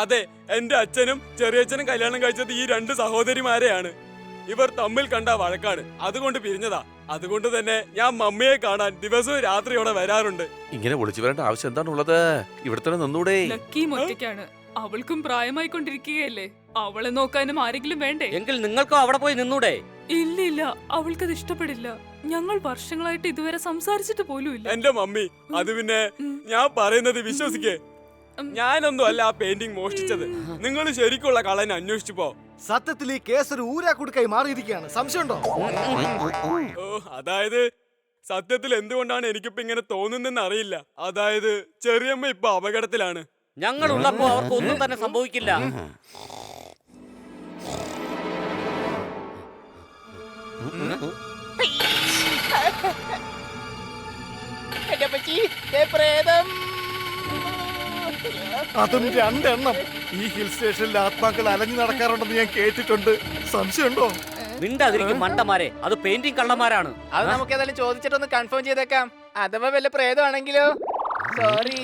അതെ, എന്റെ അച്ഛനും ചെറിയച്ഛനും കല്യാണം കഴിച്ചത് ഈ രണ്ട് സഹോദരിമാരെയാണ്. ഇവർ തമ്മിൽ കണ്ട വഴക്കാണ്, അതുകൊണ്ട് പിരിഞ്ഞതാ. അതുകൊണ്ട് തന്നെ ഞാൻ മമ്മിയെ കാണാൻ ദിവസവും രാത്രിയോടെ വരാറുണ്ട്. ഇങ്ങനെ വിളിച്ചു വരേണ്ട ആവശ്യം എന്താണുള്ളത്? ഇവിടെ തന്നെ നിന്നൂടെ? ലക്കിയും ഒറ്റയ്ക്കാണ്. അവൾക്കും പ്രായമായിക്കൊണ്ടിരിക്കുകയല്ലേ, അവളെ നോക്കാനും ആരെങ്കിലും വേണ്ടേ? എങ്കിൽ നിങ്ങൾക്കോ അവിടെ പോയി നിന്നൂടെ? ഇല്ലില്ല, അവൾക്കത് ഇഷ്ടപ്പെടില്ല. ഞങ്ങൾ വർഷങ്ങളായിട്ട് ഇതുവരെ സംസാരിച്ചിട്ട് പോലും ഇല്ല. എന്റെ മമ്മി, അത് പിന്നെ ഞാൻ പറയുന്നത് വിശ്വസിക്കേ. ഞാനൊന്നും അല്ല ആ പെയിന്റിംഗ് മോഷ്ടിച്ചത്. നിങ്ങൾ ശരിക്കുള്ള കള്ളനെ അന്വേഷിച്ചു പോ. സത്യത്തിൽ ഈ കേസ് ഒരു ഊരാക്കുടുക്കായി മാറിയിരിക്കുകയാണ്. സംശയമുണ്ടോ? ഓ, അതായത് സത്യത്തിൽ എന്തുകൊണ്ടാണ് എനിക്കിപ്പോ ഇങ്ങനെ തോന്നുന്നെന്ന് അറിയില്ല. അതായത് ചെറിയമ്മ ഇപ്പൊ അപകടത്തിലാണ്. ഞങ്ങൾ ഉള്ളപ്പോ അവർക്ക് ഒന്നും തന്നെ സംഭവിക്കില്ല. അതും 2 എണ്ണം. ഈ ഹിൽ സ്റ്റേഷനിൽ ആത്മാക്കൾ അലഞ്ഞു നടക്കാറുണ്ടെന്ന് ഞാൻ കേട്ടിട്ടുണ്ട്. സംശയമുണ്ടോ? മിണ്ടാതിരിക്കും മണ്ടന്മാരെ, അത് പെയിന്റിംഗ് കള്ളന്മാരാണ്. അത് നമുക്ക് ഏതായാലും ചോദിച്ചിട്ടൊന്ന് കൺഫേം ചെയ്തേക്കാം. അഥവാ വല്ല പ്രേതമാണെങ്കിലോ? സോറി.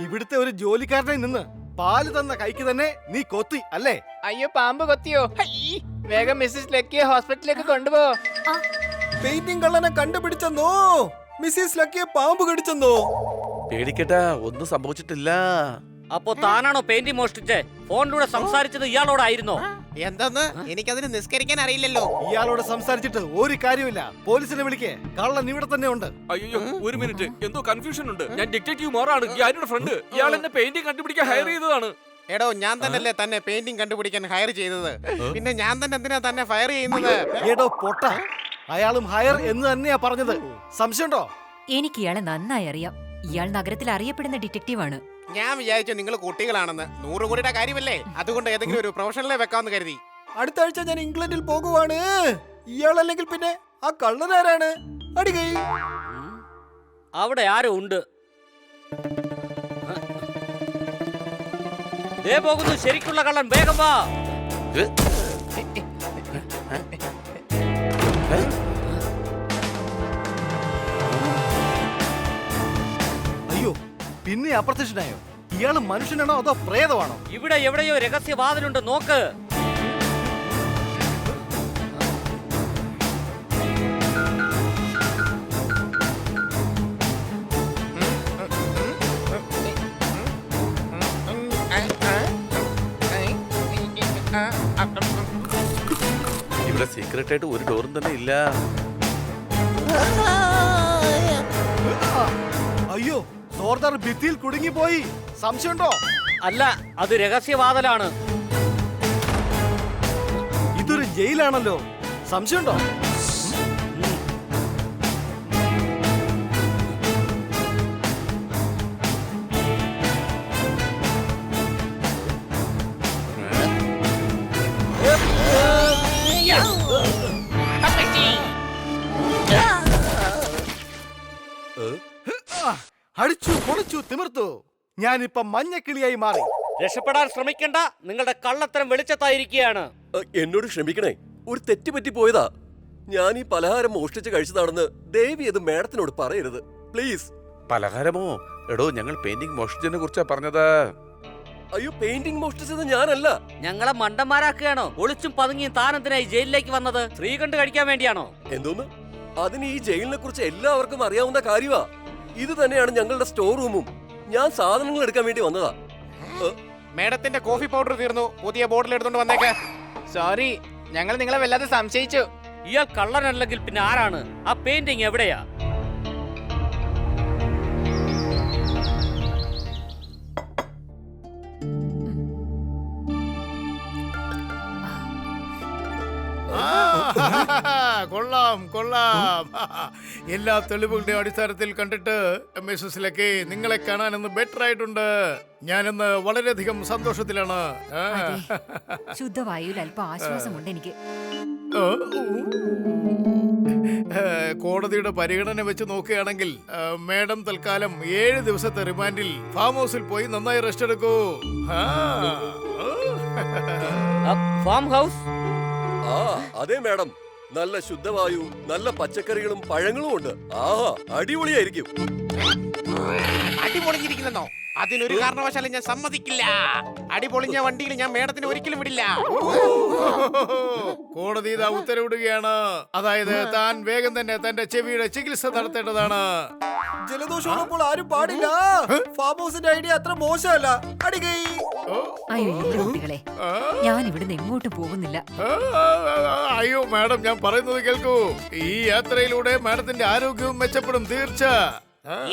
ഇവിടുത്തെ ഒരു ജോലിക്കാരനെ നിന്ന് പാല് തന്ന കൈക്ക് തന്നെ നീ കൊത്തി അല്ലേ? അയ്യോ, പാമ്പ് കൊത്തിയോ? വേഗം മിസ്സിസ് ലക്കിയെ ഹോസ്പിറ്റലിലേക്ക് കൊണ്ടുപോ. പെയിന്റിംഗ് കള്ളനെ കണ്ടുപിടിച്ചെന്നോ? മിസ്സിസ് ലക്കിയെ പാമ്പ് കടിച്ചെന്നോ? പേടിക്കട്ടാ, ഒന്നും സംഭവിച്ചിട്ടില്ല. അപ്പോ താനാണോ പെയിന്റിംഗ് മോഷ്ടിച്ചേ? ഫോണിലൂടെ സംസാരിച്ചത് ഇയാളോടായിരുന്നോ? എന്തെന്ന് എനിക്കതിന് നിസ്കരിക്കാൻ അറിയില്ലല്ലോ. ഇയാളോട് സംസാരിച്ചിട്ട് ഒരു കാര്യമില്ല. പോലീസിനെ വിളിക്കേ. കള്ളൻ ഇവിടെ തന്നെ ഉണ്ട്. അയ്യോ, ഒരു മിനിറ്റ്, എന്തോ കൺഫ്യൂഷൻ ഉണ്ട്. ഞാൻ ഡിറ്റക്റ്റീവ് മോറാണ്, ഗ്യാരിയുടെ ഫ്രണ്ട്. ഇയാൾ എന്നെ പെയിന്റിംഗ് കണ്ടുപിടിക്കാൻ ഹയർ ചെയ്തതാണ്. എടോ, ഞാൻ തന്നെയല്ലേ തന്നെ പെയിന്റിംഗ് കണ്ടുപിടിക്കാൻ ഹയർ ചെയ്തത്. പിന്നെ ഞാൻ തന്നെ എന്തിനാ തന്നെ ഫയർ ചെയ്യുന്നത്? എടോ പൊട്ട, അയാളും ഹയർ എന്ന് തന്നെയാ പറഞ്ഞത്. സംശയമുണ്ടോ? എനിക്ക് ഇയാളെ നന്നായി അറിയാം. ഇയാൾ നഗരത്തിൽ അറിയപ്പെടുന്ന ഡിറ്റക്റ്റീവാണ്. ഞാൻ വിചാരിച്ചു നിങ്ങൾ കുട്ടികളാണെന്ന്. 100 കോടിയുടെ കാര്യമല്ലേ, അതുകൊണ്ട് ഏതെങ്കിലും ഒരു പ്രൊഫഷണലെ വെക്കാന്ന് കരുതി. അടുത്ത ആഴ്ച ഞാൻ ഇംഗ്ലണ്ടിൽ പോകുവാണ്. ഇയാളല്ലെങ്കിൽ പിന്നെ ആ കള്ളനാരാണ്? അടികൈ അവിടെ ആരോ ഉണ്ട്. ദേ പോകുന്നു ശരിക്കുള്ള കള്ളൻ, വേഗം വാ. അയ്യോ, പിന്നെ അപ്രത്യക്ഷനായോ? ഇയാള് മനുഷ്യനാണോ അതോ പ്രേതമാണോ? ഇവിടെ എവിടെയോ രഹസ്യവാതിലുണ്ട്, നോക്ക്. ഇവിടെ സീക്രട്ട് ആയിട്ട് ഒരു ഡോറും തന്നെ ഇല്ല. അയ്യോ, സോർദാർ ഭിത്തിയിൽ കുടുങ്ങിപ്പോയി. സംശയമുണ്ടോ? അല്ല, അത് രഹസ്യവാതിലാണ്. ഇതൊരു ജയിലാണല്ലോ. സംശയമുണ്ടോ? അടിച്ചു പൊളിച്ചു തിമിർത്തു. ഞാനിപ്പോ മഞ്ഞക്കിളിയായി മാറി. രക്ഷപ്പെടാൻ ശ്രമിക്കണ്ട, നിങ്ങളുടെ കള്ളത്തരം വെളിച്ചത്തായിരിക്കുകയാണ്. എന്നോട് ക്ഷമിക്കണേ, ഒരു തെറ്റ് പറ്റി പോയതാ. ഞാൻ ഈ പലഹാരം മോഷ്ടിച്ച് കഴിച്ചതാണെന്ന് ദേവി അത് മാഡത്തിനോട് പറയരുത് പ്ലീസ്. പലഹാരമോ? എടോ, ഞങ്ങൾ പെയിന്റിംഗ് മോഷ്ടിച്ചതിനെ കുറിച്ചാ പറഞ്ഞത്. അയ്യോ, പെയിന്റിംഗ് മോഷ്ടിച്ചത് ഞാനല്ല. ഞങ്ങളെ മണ്ടന്മാരാക്കുകയാണോ? ഒളിച്ചും പതുങ്ങിയും താനെന്തിനായി ജയിലിലേക്ക് വന്നത്? ശ്രീകണ്ഠ് കഴിക്കാൻ വേണ്ടിയാണോ? എന്തോന്ന്? അതിന് ഈ ജയിലിനെ കുറിച്ച് എല്ലാവർക്കും അറിയാവുന്ന കാര്യമാ. ഇത് തന്നെയാണ് ഞങ്ങളുടെ സ്റ്റോർ റൂമും. ഞാൻ സാധനങ്ങൾ എടുക്കാൻ വേണ്ടി വന്നതാ. മേഡത്തിന്റെ കോഫി പൗഡർ തീർന്നു, പുതിയ ബോട്ടിൽ എടുത്തോണ്ട് വന്നേക്ക്. സോറി, ഞങ്ങൾ നിങ്ങളെ വല്ലാതെ സംശയിച്ചു. ഇയാൾ കള്ളനല്ലെങ്കിൽ പിന്നെ ആരാണ്? ആ പെയിന്റിംഗ് എവിടെയാ? കൊള്ളാം കൊള്ളാം കൊള്ളാം. എല്ലാ തെളിവുകളുടെ അടിസ്ഥാനത്തിൽ കണ്ടിട്ട് മിസ്സസ് ലക്കി നിങ്ങളെ കാണാനൊന്ന് ബെറ്റർ ആയിട്ടുണ്ട്. ഞാനിന്ന് വളരെയധികം സന്തോഷത്തിലാണ്. ശുദ്ധവായുവിൽ അല്പം ആശ്വാസമുണ്ട് എനിക്ക്. കോടതിയുടെ പരിഗണന വെച്ച് നോക്കുകയാണെങ്കിൽ മേഡം തൽക്കാലം 7 ദിവസത്തെ റിമാൻഡിൽ ഫാം ഹൗസിൽ പോയി നന്നായി റെസ്റ്റ് എടുക്കൂ. Farm house? ആ അതെ മാഡം, നല്ല ശുദ്ധവായു, നല്ല പച്ചക്കറികളും പഴങ്ങളും ഉണ്ട്. ആഹാ, അടിപൊളിയായിരിക്കും. അടിപൊളിഞ്ഞിരിക്കുന്നോ? അതിനൊരു കാരണവശാലും ഞാൻ സമ്മതിക്കില്ല. അടിപൊളിഞ്ഞ വണ്ടിയിൽ ഞാൻ മേഡത്തിന് ഒരിക്കലും വിടില്ല. കോടതി ഇതാ ഉത്തരവിടുകയാണ്. അതായത് താൻ വേഗം തന്നെ തന്റെ ചെവിയുടെ ചികിത്സ നടത്തേണ്ടതാണ്. ജലദോഷമുള്ളപ്പോൾ ആരും പാടില്ല. ഫാം ഹൗസിന്റെ ഐഡിയ അത്ര മോശമല്ല. അടികൈ. അയ്യോ ഇല്ല കുട്ടികളെ, ഞാൻ ഇവിടുന്ന് എങ്ങോട്ടും പോകുന്നില്ല. അയ്യോ മാഡം, ഞാൻ പറയുന്നത് കേൾക്കൂ. ഈ യാത്രയിലൂടെ മാഡത്തിന്റെ ആരോഗ്യവും മെച്ചപ്പെടും തീർച്ച.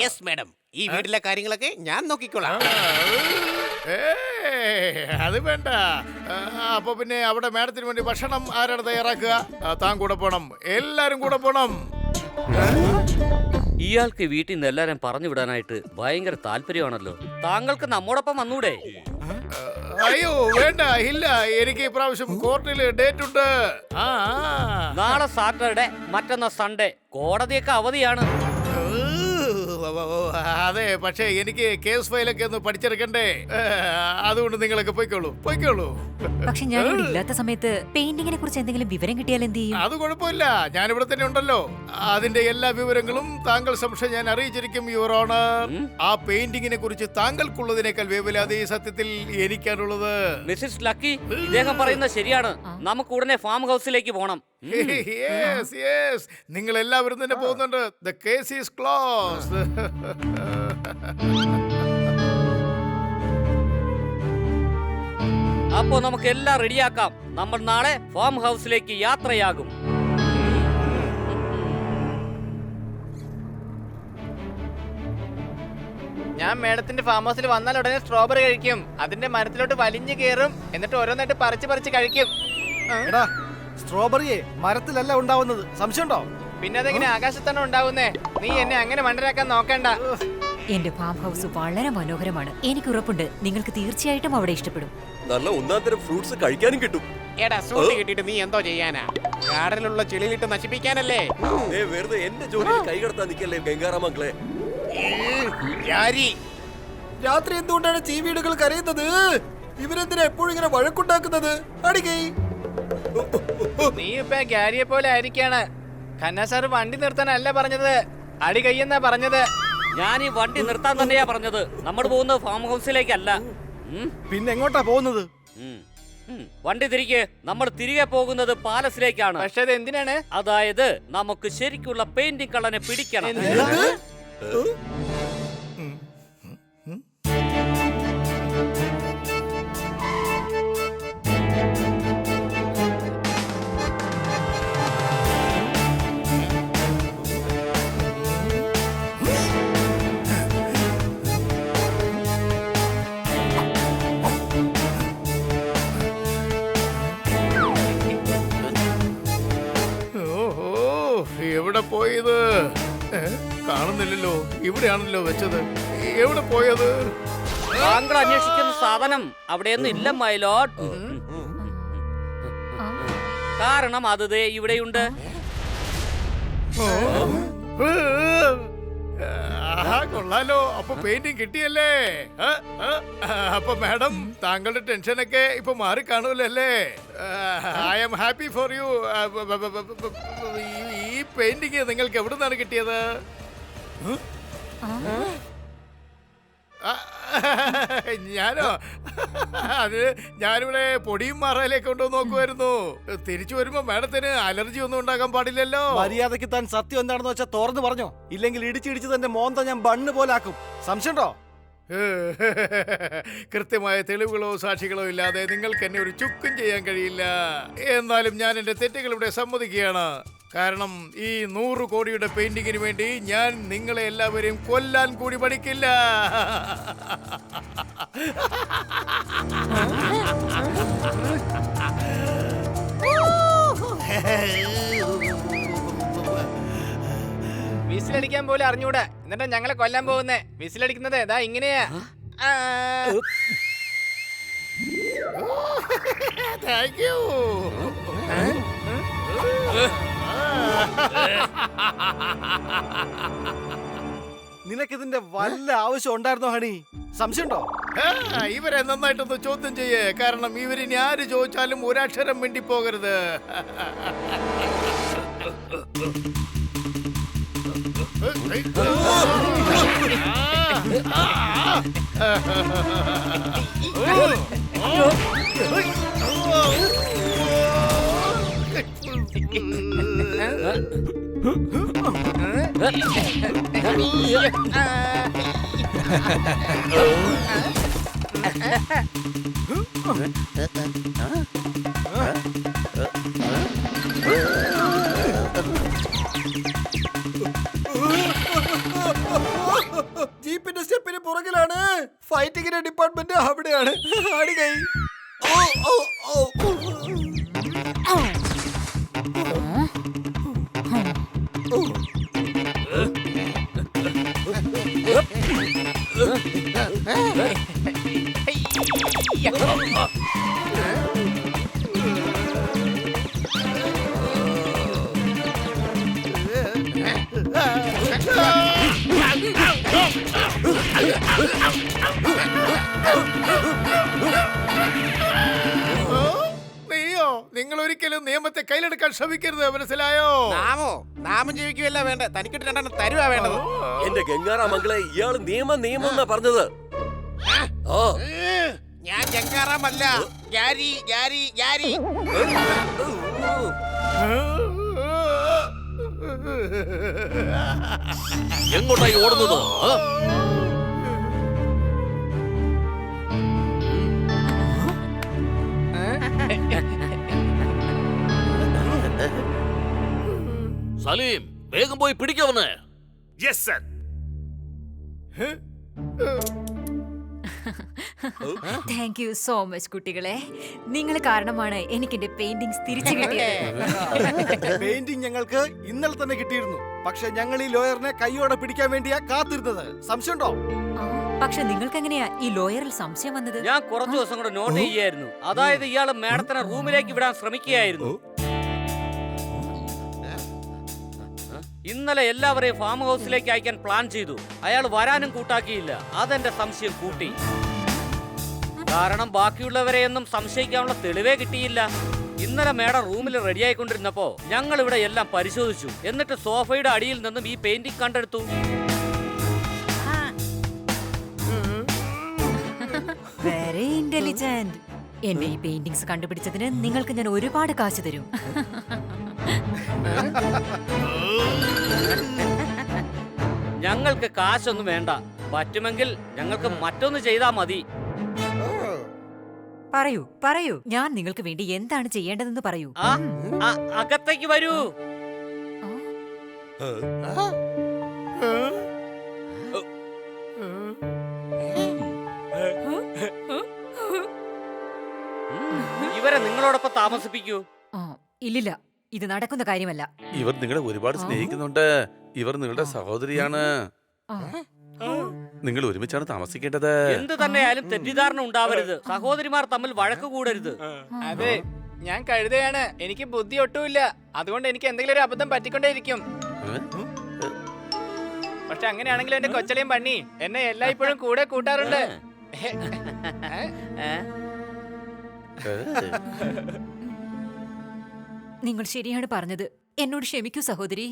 യെസ് മാഡം, ഈ വീട്ടിലെ കാര്യങ്ങളൊക്കെ ഞാൻ നോക്കിക്കോളാം. അത് വേണ്ട. അപ്പൊ പിന്നെ അവിടെ മാഡത്തിന് വേണ്ടി ഭക്ഷണം ആരാണ് തയ്യാറാക്കുക? താൻ കൂടെ പോണം, എല്ലാരും കൂടെ പോണം. ഇയാൾക്ക് വീട്ടിൽ നിന്ന് എല്ലാരും പറഞ്ഞു വിടാനായിട്ട് ഭയങ്കര താല്പര്യമാണല്ലോ. താങ്കൾക്ക് നമ്മോടൊപ്പം വന്നൂടെ? അയ്യോ വേണ്ട, ഇല്ല, എനിക്ക് ഇപ്രാവശ്യം കോർട്ടിൽ ഡേറ്റ് ഉണ്ട്. നാളെ സാറ്റർഡേ, മറ്റന്നാ സൺഡേ, കോടതിയൊക്കെ അവധിയാണ്. അതെ, പക്ഷേ എനിക്ക് കേസ് ഫയലൊക്കെ ഒന്ന് പഠിച്ചെടുക്കണ്ടേ. അതുകൊണ്ട് നിങ്ങളൊക്കെ പോയിക്കോളൂ പോയിക്കോളൂ. പക്ഷെ ഞാൻ ഇവിടെ ഇല്ലാത്ത സമയത്ത് പെയിന്റിങ്ങിനെ കുറിച്ച് എന്തെങ്കിലും വിവരം കിട്ടിയാൽ എന്ത് ചെയ്യും? അത് കുഴപ്പമില്ല, ഞാൻ ഇവിടെ തന്നെ ഉണ്ടല്ലോ. അതിന്റെ എല്ലാ വിവരങ്ങളും താങ്കൾ സംശയം ഞാൻ അറിയിച്ചിരിക്കും യുവർ ഓണർ. ആ പെയിന്റിങ്ങിനെ കുറിച്ച് താങ്കൾക്കുള്ളതിനേക്കാൾ വേവലാതെ ഈ സത്യത്തിൽ എനിക്കാണുള്ളത്. മിസ്സിസ് ലക്കി, ഇദ്ദേഹം പറയുന്നത് ശരിയാണ്. നമുക്ക് ഉടനെ ഫാം ഹൗസിലേക്ക് പോണം. യെസ് യെസ്, നിങ്ങൾ എല്ലാവരും തന്നെ പോകുന്നുണ്ട്. The case is closed. അപ്പോ നമുക്ക് എല്ലാം റെഡിയാക്കാം. നമ്മൾ നാളെ ഫാം ഹൗസിലേക്ക് യാത്രയാകും. ഞാൻ മേഡത്തിന്റെ ഫാം ഹൗസിൽ വന്നാൽ ഉടനെ സ്ട്രോബെറി കഴിക്കും. അതിന്റെ മരത്തിലോട്ട് വലിഞ്ഞു കയറും, എന്നിട്ട് ഓരോന്നായിട്ട് പറിച്ച് കഴിക്കും. എടാ, സ്ട്രോബെറിയെ മരത്തിലല്ല ഉണ്ടാവുന്നത്, സംശയമുണ്ടോ? പിന്നെ അതെങ്ങനെ ആകാശത്താണ് ഉണ്ടാവുന്നേ? നീ എന്നെ അങ്ങനെ മണ്ടരാക്കാൻ നോക്കണ്ട. എന്റെ ഫാം ഹൗസ് വളരെ മനോഹരമാണ്. എനിക്ക് ഉറപ്പുണ്ട് നിങ്ങൾക്ക് തീർച്ചയായിട്ടും അവിടെ ഇഷ്ടപ്പെടും. നല്ല ഒന്നാം തരം ഫ്രൂട്ട്സ് കഴിക്കാനും കിട്ടും. എടാ, സൂട്ട് കിട്ടിയിട്ട് നീ എന്തോ ചെയ്യാനാ? ഗാർഡനിലുള്ള ചെളിയിലിട്ട് നശിപ്പിക്കാനല്ലേ? വെറുതെ എന്റെ ജോലിയിൽ കൈകടത്താൻ നിൽക്കല്ലേ ഗംഗാറാമക്കളെ. രാത്രി എന്തുകൊണ്ടാണ് ചീവീടുകൾ കരയുന്നത്? ഇവരെന്തിനാ എപ്പോഴും ഇങ്ങനെ വഴക്കുണ്ടാക്കുന്നത്? അടികൈ. നീ ഇപ്പൊ ഗാരിയെ പോലെ ആയിരിക്കാണ്. ഖന്ന സാർ വണ്ടി നിർത്താനല്ല പറഞ്ഞത്, അടി കയ്യെന്നാ പറഞ്ഞത്. ഞാൻ ഈ വണ്ടി നിർത്താൻ തന്നെയാ പറഞ്ഞത്. നമ്മൾ പോകുന്നത് ഫാം ഹൗസിലേക്കല്ല. പിന്നെ എങ്ങോട്ടാ പോകുന്നത്? വണ്ടി തിരികെ. നമ്മൾ തിരികെ പോകുന്നത് പാലസിലേക്കാണ്. പക്ഷെ അത് എന്തിനാണ്? അതായത് നമുക്ക് ശരിക്കുള്ള പെയിന്റിംഗ് കള്ളനെ പിടിക്കണം. എവിടെ പോയത്? കാണുന്നില്ലല്ലോ. ഇവിടെയാണല്ലോ വെച്ചത്. എവിടെ പോയത്? താങ്കൾ അന്വേഷിക്കുന്ന സാധനം അവിടെയൊന്നും ഇല്ല മൈ ലോർഡ്. കാരണം അത് ദേ ഇവിടെയുണ്ട്. കൊള്ളാലോ, അപ്പൊ പെയിന്റിംഗ് കിട്ടിയല്ലേ? അപ്പൊ മാഡം, താങ്കളുടെ ടെൻഷനൊക്കെ ഇപ്പൊ മാറി കാണൂലല്ലേ? I am happy for you. ഈ പെയിന്റിംഗ് നിങ്ങൾക്ക് എവിടെ നിന്നാണ് കിട്ടിയത്? ഞാനോ? അത് ഞാനിവിടെ പൊടിയും മാറാലേക്ക് കൊണ്ടു നോക്കുമായിരുന്നു. തിരിച്ചു വരുമ്പോ മാഡത്തിന് അലർജി ഒന്നും ഉണ്ടാകാൻ പാടില്ലല്ലോ. മര്യാദയ്ക്ക് താൻ സത്യം എന്താണെന്ന് വെച്ചാൽ തുറന്നു പറഞ്ഞോ, ഇല്ലെങ്കിൽ ഇടിച്ചിടിച്ച് തന്റെ മോന്ത ഞാൻ ബണ്ണ് പോലാക്കും. സംശയമുണ്ടോ? കൃത്യമായ തെളിവുകളോ സാക്ഷികളോ ഇല്ലാതെ നിങ്ങൾക്ക് എന്നെ ഒരു ചുക്കും ചെയ്യാൻ കഴിയില്ല. എന്നാലും ഞാൻ എന്റെ തെറ്റുകൾ ഇവിടെ സമ്മതിക്കുകയാണ്. കാരണം ഈ 100 കോടിയുടെ പെയിന്റിങ്ങിന് വേണ്ടി ഞാൻ നിങ്ങളെ എല്ലാവരെയും കൊല്ലാൻ കൂടി പഠിക്കില്ല. വിസിലടിക്കാൻ പോലും അറിഞ്ഞൂടാ, എന്നിട്ടാ ഞങ്ങളെ കൊല്ലാൻ പോകുന്നേ. വിസിലടിക്കുന്നത് ഇതാ ഇങ്ങനെയാ. Thank you. നിനക്കിതിന്റെ വല്ല ആവശ്യം ഉണ്ടായിരുന്നോ ഹണി? സംശയമുണ്ടോ? ഇവരെ നന്നായിട്ടൊന്ന് ചോദ്യം ചെയ്യേ, കാരണം ഇവരിനി ആര് ചോദിച്ചാലും ഒരക്ഷരം മിണ്ടി പോകരുത്. ജീപ്പിന്റെ സ്റ്റെപ്പിന് പുറകിലാണ്. ഫൈറ്റിങ്ങിന്റെ ഡിപ്പാർട്ട്മെന്റ് അവിടെയാണ്. ആടി കൈ. നീയോ? നിങ്ങൾ ഒരിക്കലും നിയമത്തെ കയ്യിലെടുക്കാൻ ശ്രമിക്കരുത്, മനസ്സിലായോ? നാമം ജീവിക്കുകയല്ല വേണ്ട, തനിക്കിട്ട് രണ്ടെണ്ണം തരുവാ വേണ്ടത്. എന്റെ ഗംഗാറാമംഗളെ, ഇയാള് നിയമം എന്നാ പറഞ്ഞത്. ഞാൻ ഗംഗാറാമല്ല, ഗ്യാരി ഗ്യാരി ഗ്യാരി. എങ്ങോട്ടായി ഓടുന്നത്? സലീം, വേഗം പോയി പിടിക്കവനെ. Yes sir. Thank you so much കുട്ടികളെ. നിങ്ങൾ കാരണമാണ് എനിക്ക് എന്റെ പെയിന്റിംഗ്സ് തിരിച്ചു കിട്ടിയത്. പെയിന്റിംഗ് ഞങ്ങൾക്ക് ഇന്നലെ തന്നെ കിട്ടിയിരുന്നു. പക്ഷെ ഞങ്ങൾ ഈ ലോയറിനെ കൈയോടെ പിടിക്കാൻ വേണ്ടിയാ കാത്തിരുന്നത്. സംശയമുണ്ടോ? പക്ഷെ നിങ്ങൾക്ക് എങ്ങനെയാ ഈ ലോയറിൽ സംശയം വന്നത്? ഞാൻ കുറച്ചു ദിവസം കൂടെ നോട്ട് ചെയ്യായിരുന്നു. അതായത് ഇയാള് മാഡത്തിനെ റൂമിലേക്ക് വിടാൻ ശ്രമിക്കുകയായിരുന്നു. ഇന്നലെ എല്ലാവരെയും ഫാം ഹൗസിലേക്ക് അയക്കാൻ പ്ലാൻ ചെയ്തു. അയാൾ വരാനും കൂട്ടാക്കിയില്ല. അതെന്റെ സംശയം കൂട്ടി. കാരണം ബാക്കിയുള്ളവരെയൊന്നും സംശയിക്കാനുള്ള തെളിവേ കിട്ടിയില്ല. ഇന്നലെ മേഡം റൂമിൽ റെഡിയായിക്കൊണ്ടിരുന്നപ്പോ ഞങ്ങൾ ഇവിടെ എല്ലാം പരിശോധിച്ചു. എന്നിട്ട് സോഫയുടെ അടിയിൽ നിന്നും ഈ പെയിന്റിംഗ് കണ്ടെടുത്തു. Very intelligent. എന്റെ ഈ പെയിന്റിംഗ്സ് കണ്ടുപിടിച്ചതിന് നിങ്ങൾക്ക് ഞാൻ ഒരുപാട് കാശ് തരും. ഞങ്ങൾക്ക് കാശൊന്നും വേണ്ട. പറ്റുമെങ്കിൽ ഞങ്ങൾക്ക് മറ്റൊന്ന് ചെയ്താ മതി. പറയൂ പറയൂ, ഞാൻ നിങ്ങൾക്ക് വേണ്ടി എന്താണ് ചെയ്യേണ്ടതെന്ന് പറയൂ. അകത്തേക്ക് വരൂ. ഇവരെ നിങ്ങളോടൊപ്പം താമസിപ്പിക്കൂ. ഇല്ലില്ല, ഇത് നടക്കുന്ന കാര്യമല്ല. ഇവർ നിങ്ങളെ ഒരുപാട് സ്നേഹിക്കുന്നുണ്ട്. ഇവർ നിങ്ങളുടെ സഹോദരിയാണ്. നിങ്ങൾ ഒരുമിച്ചാണ് താമസിക്കേണ്ടത്. എന്ത് തന്നെയായാലും തെറ്റിദ്ധാരണ ഉണ്ടാവരുത്. സഹോദരിമാർ തമ്മിൽ വഴക്ക് കൂടരുത്. അതെ, ഞാൻ കഴുതയാണ്. എനിക്ക് ബുദ്ധി ഒട്ടുമില്ല. അതുകൊണ്ട് എനിക്ക് എന്തെങ്കിലും ഒരു അബദ്ധം പറ്റിക്കൊണ്ടേയിരിക്കും. പക്ഷെ അങ്ങനെയാണെങ്കിലും എന്റെ കൊച്ചലയും പണ്ണി എന്നെ എല്ലായ്പ്പോഴും കൂടെ കൂട്ടാറുണ്ട്. നിങ്ങൾ ശരിയാണ് പറഞ്ഞത്. എന്നോട് ക്ഷമിക്കൂ സഹോദരി.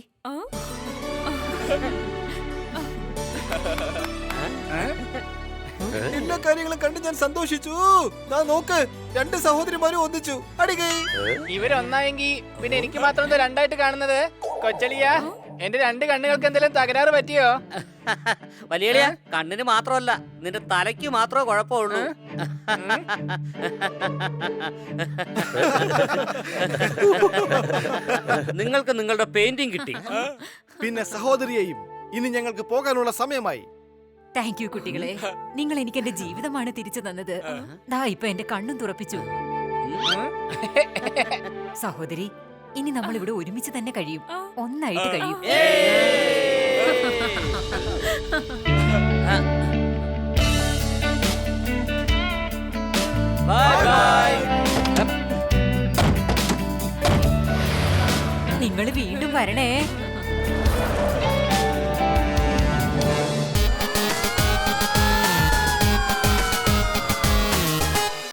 എല്ലാ കാര്യങ്ങളും കണ്ട് ഞാൻ സന്തോഷിച്ചു. നോക്ക്, രണ്ട് സഹോദരിമാരും ഒന്നിച്ചു. അടികൈ. ഇവരൊന്നായെങ്കി പിന്നെ എനിക്ക് മാത്രം രണ്ടായിട്ട് കാണുന്നത്. കൊച്ചലിയ, എന്റെ രണ്ട് കണ്ണുകൾക്ക് എന്തെങ്കിലും തകരാറ് പറ്റിയോ? വലിയ കണ്ണിന് മാത്രമല്ല, നിന്റെ തലയ്ക്ക് മാത്രമേ കുഴപ്പമുള്ളൂ. നിങ്ങൾക്ക് നിങ്ങളുടെ പെയിന്റിംഗ് കിട്ടി. പിന്നെ സഹോദരിയെയും. ഇനി ഞങ്ങൾക്ക് പോകാനുള്ള സമയമായി. താങ്ക് യു കുട്ടികളെ. നിങ്ങൾ എനിക്ക് എന്റെ ജീവിതമാണ് തിരിച്ചു തന്നത്. ദാ ഇപ്പൊ എന്റെ കണ്ണും തുറപ്പിച്ചു. സഹോദരി, ഇനി നമ്മൾ ഇവിടെ ഒരുമിച്ച് തന്നെ കഴിയും. ഒന്നായിട്ട് കഴിയും. Bye bye. നിങ്ങൾ വീണ്ടും വരണേ.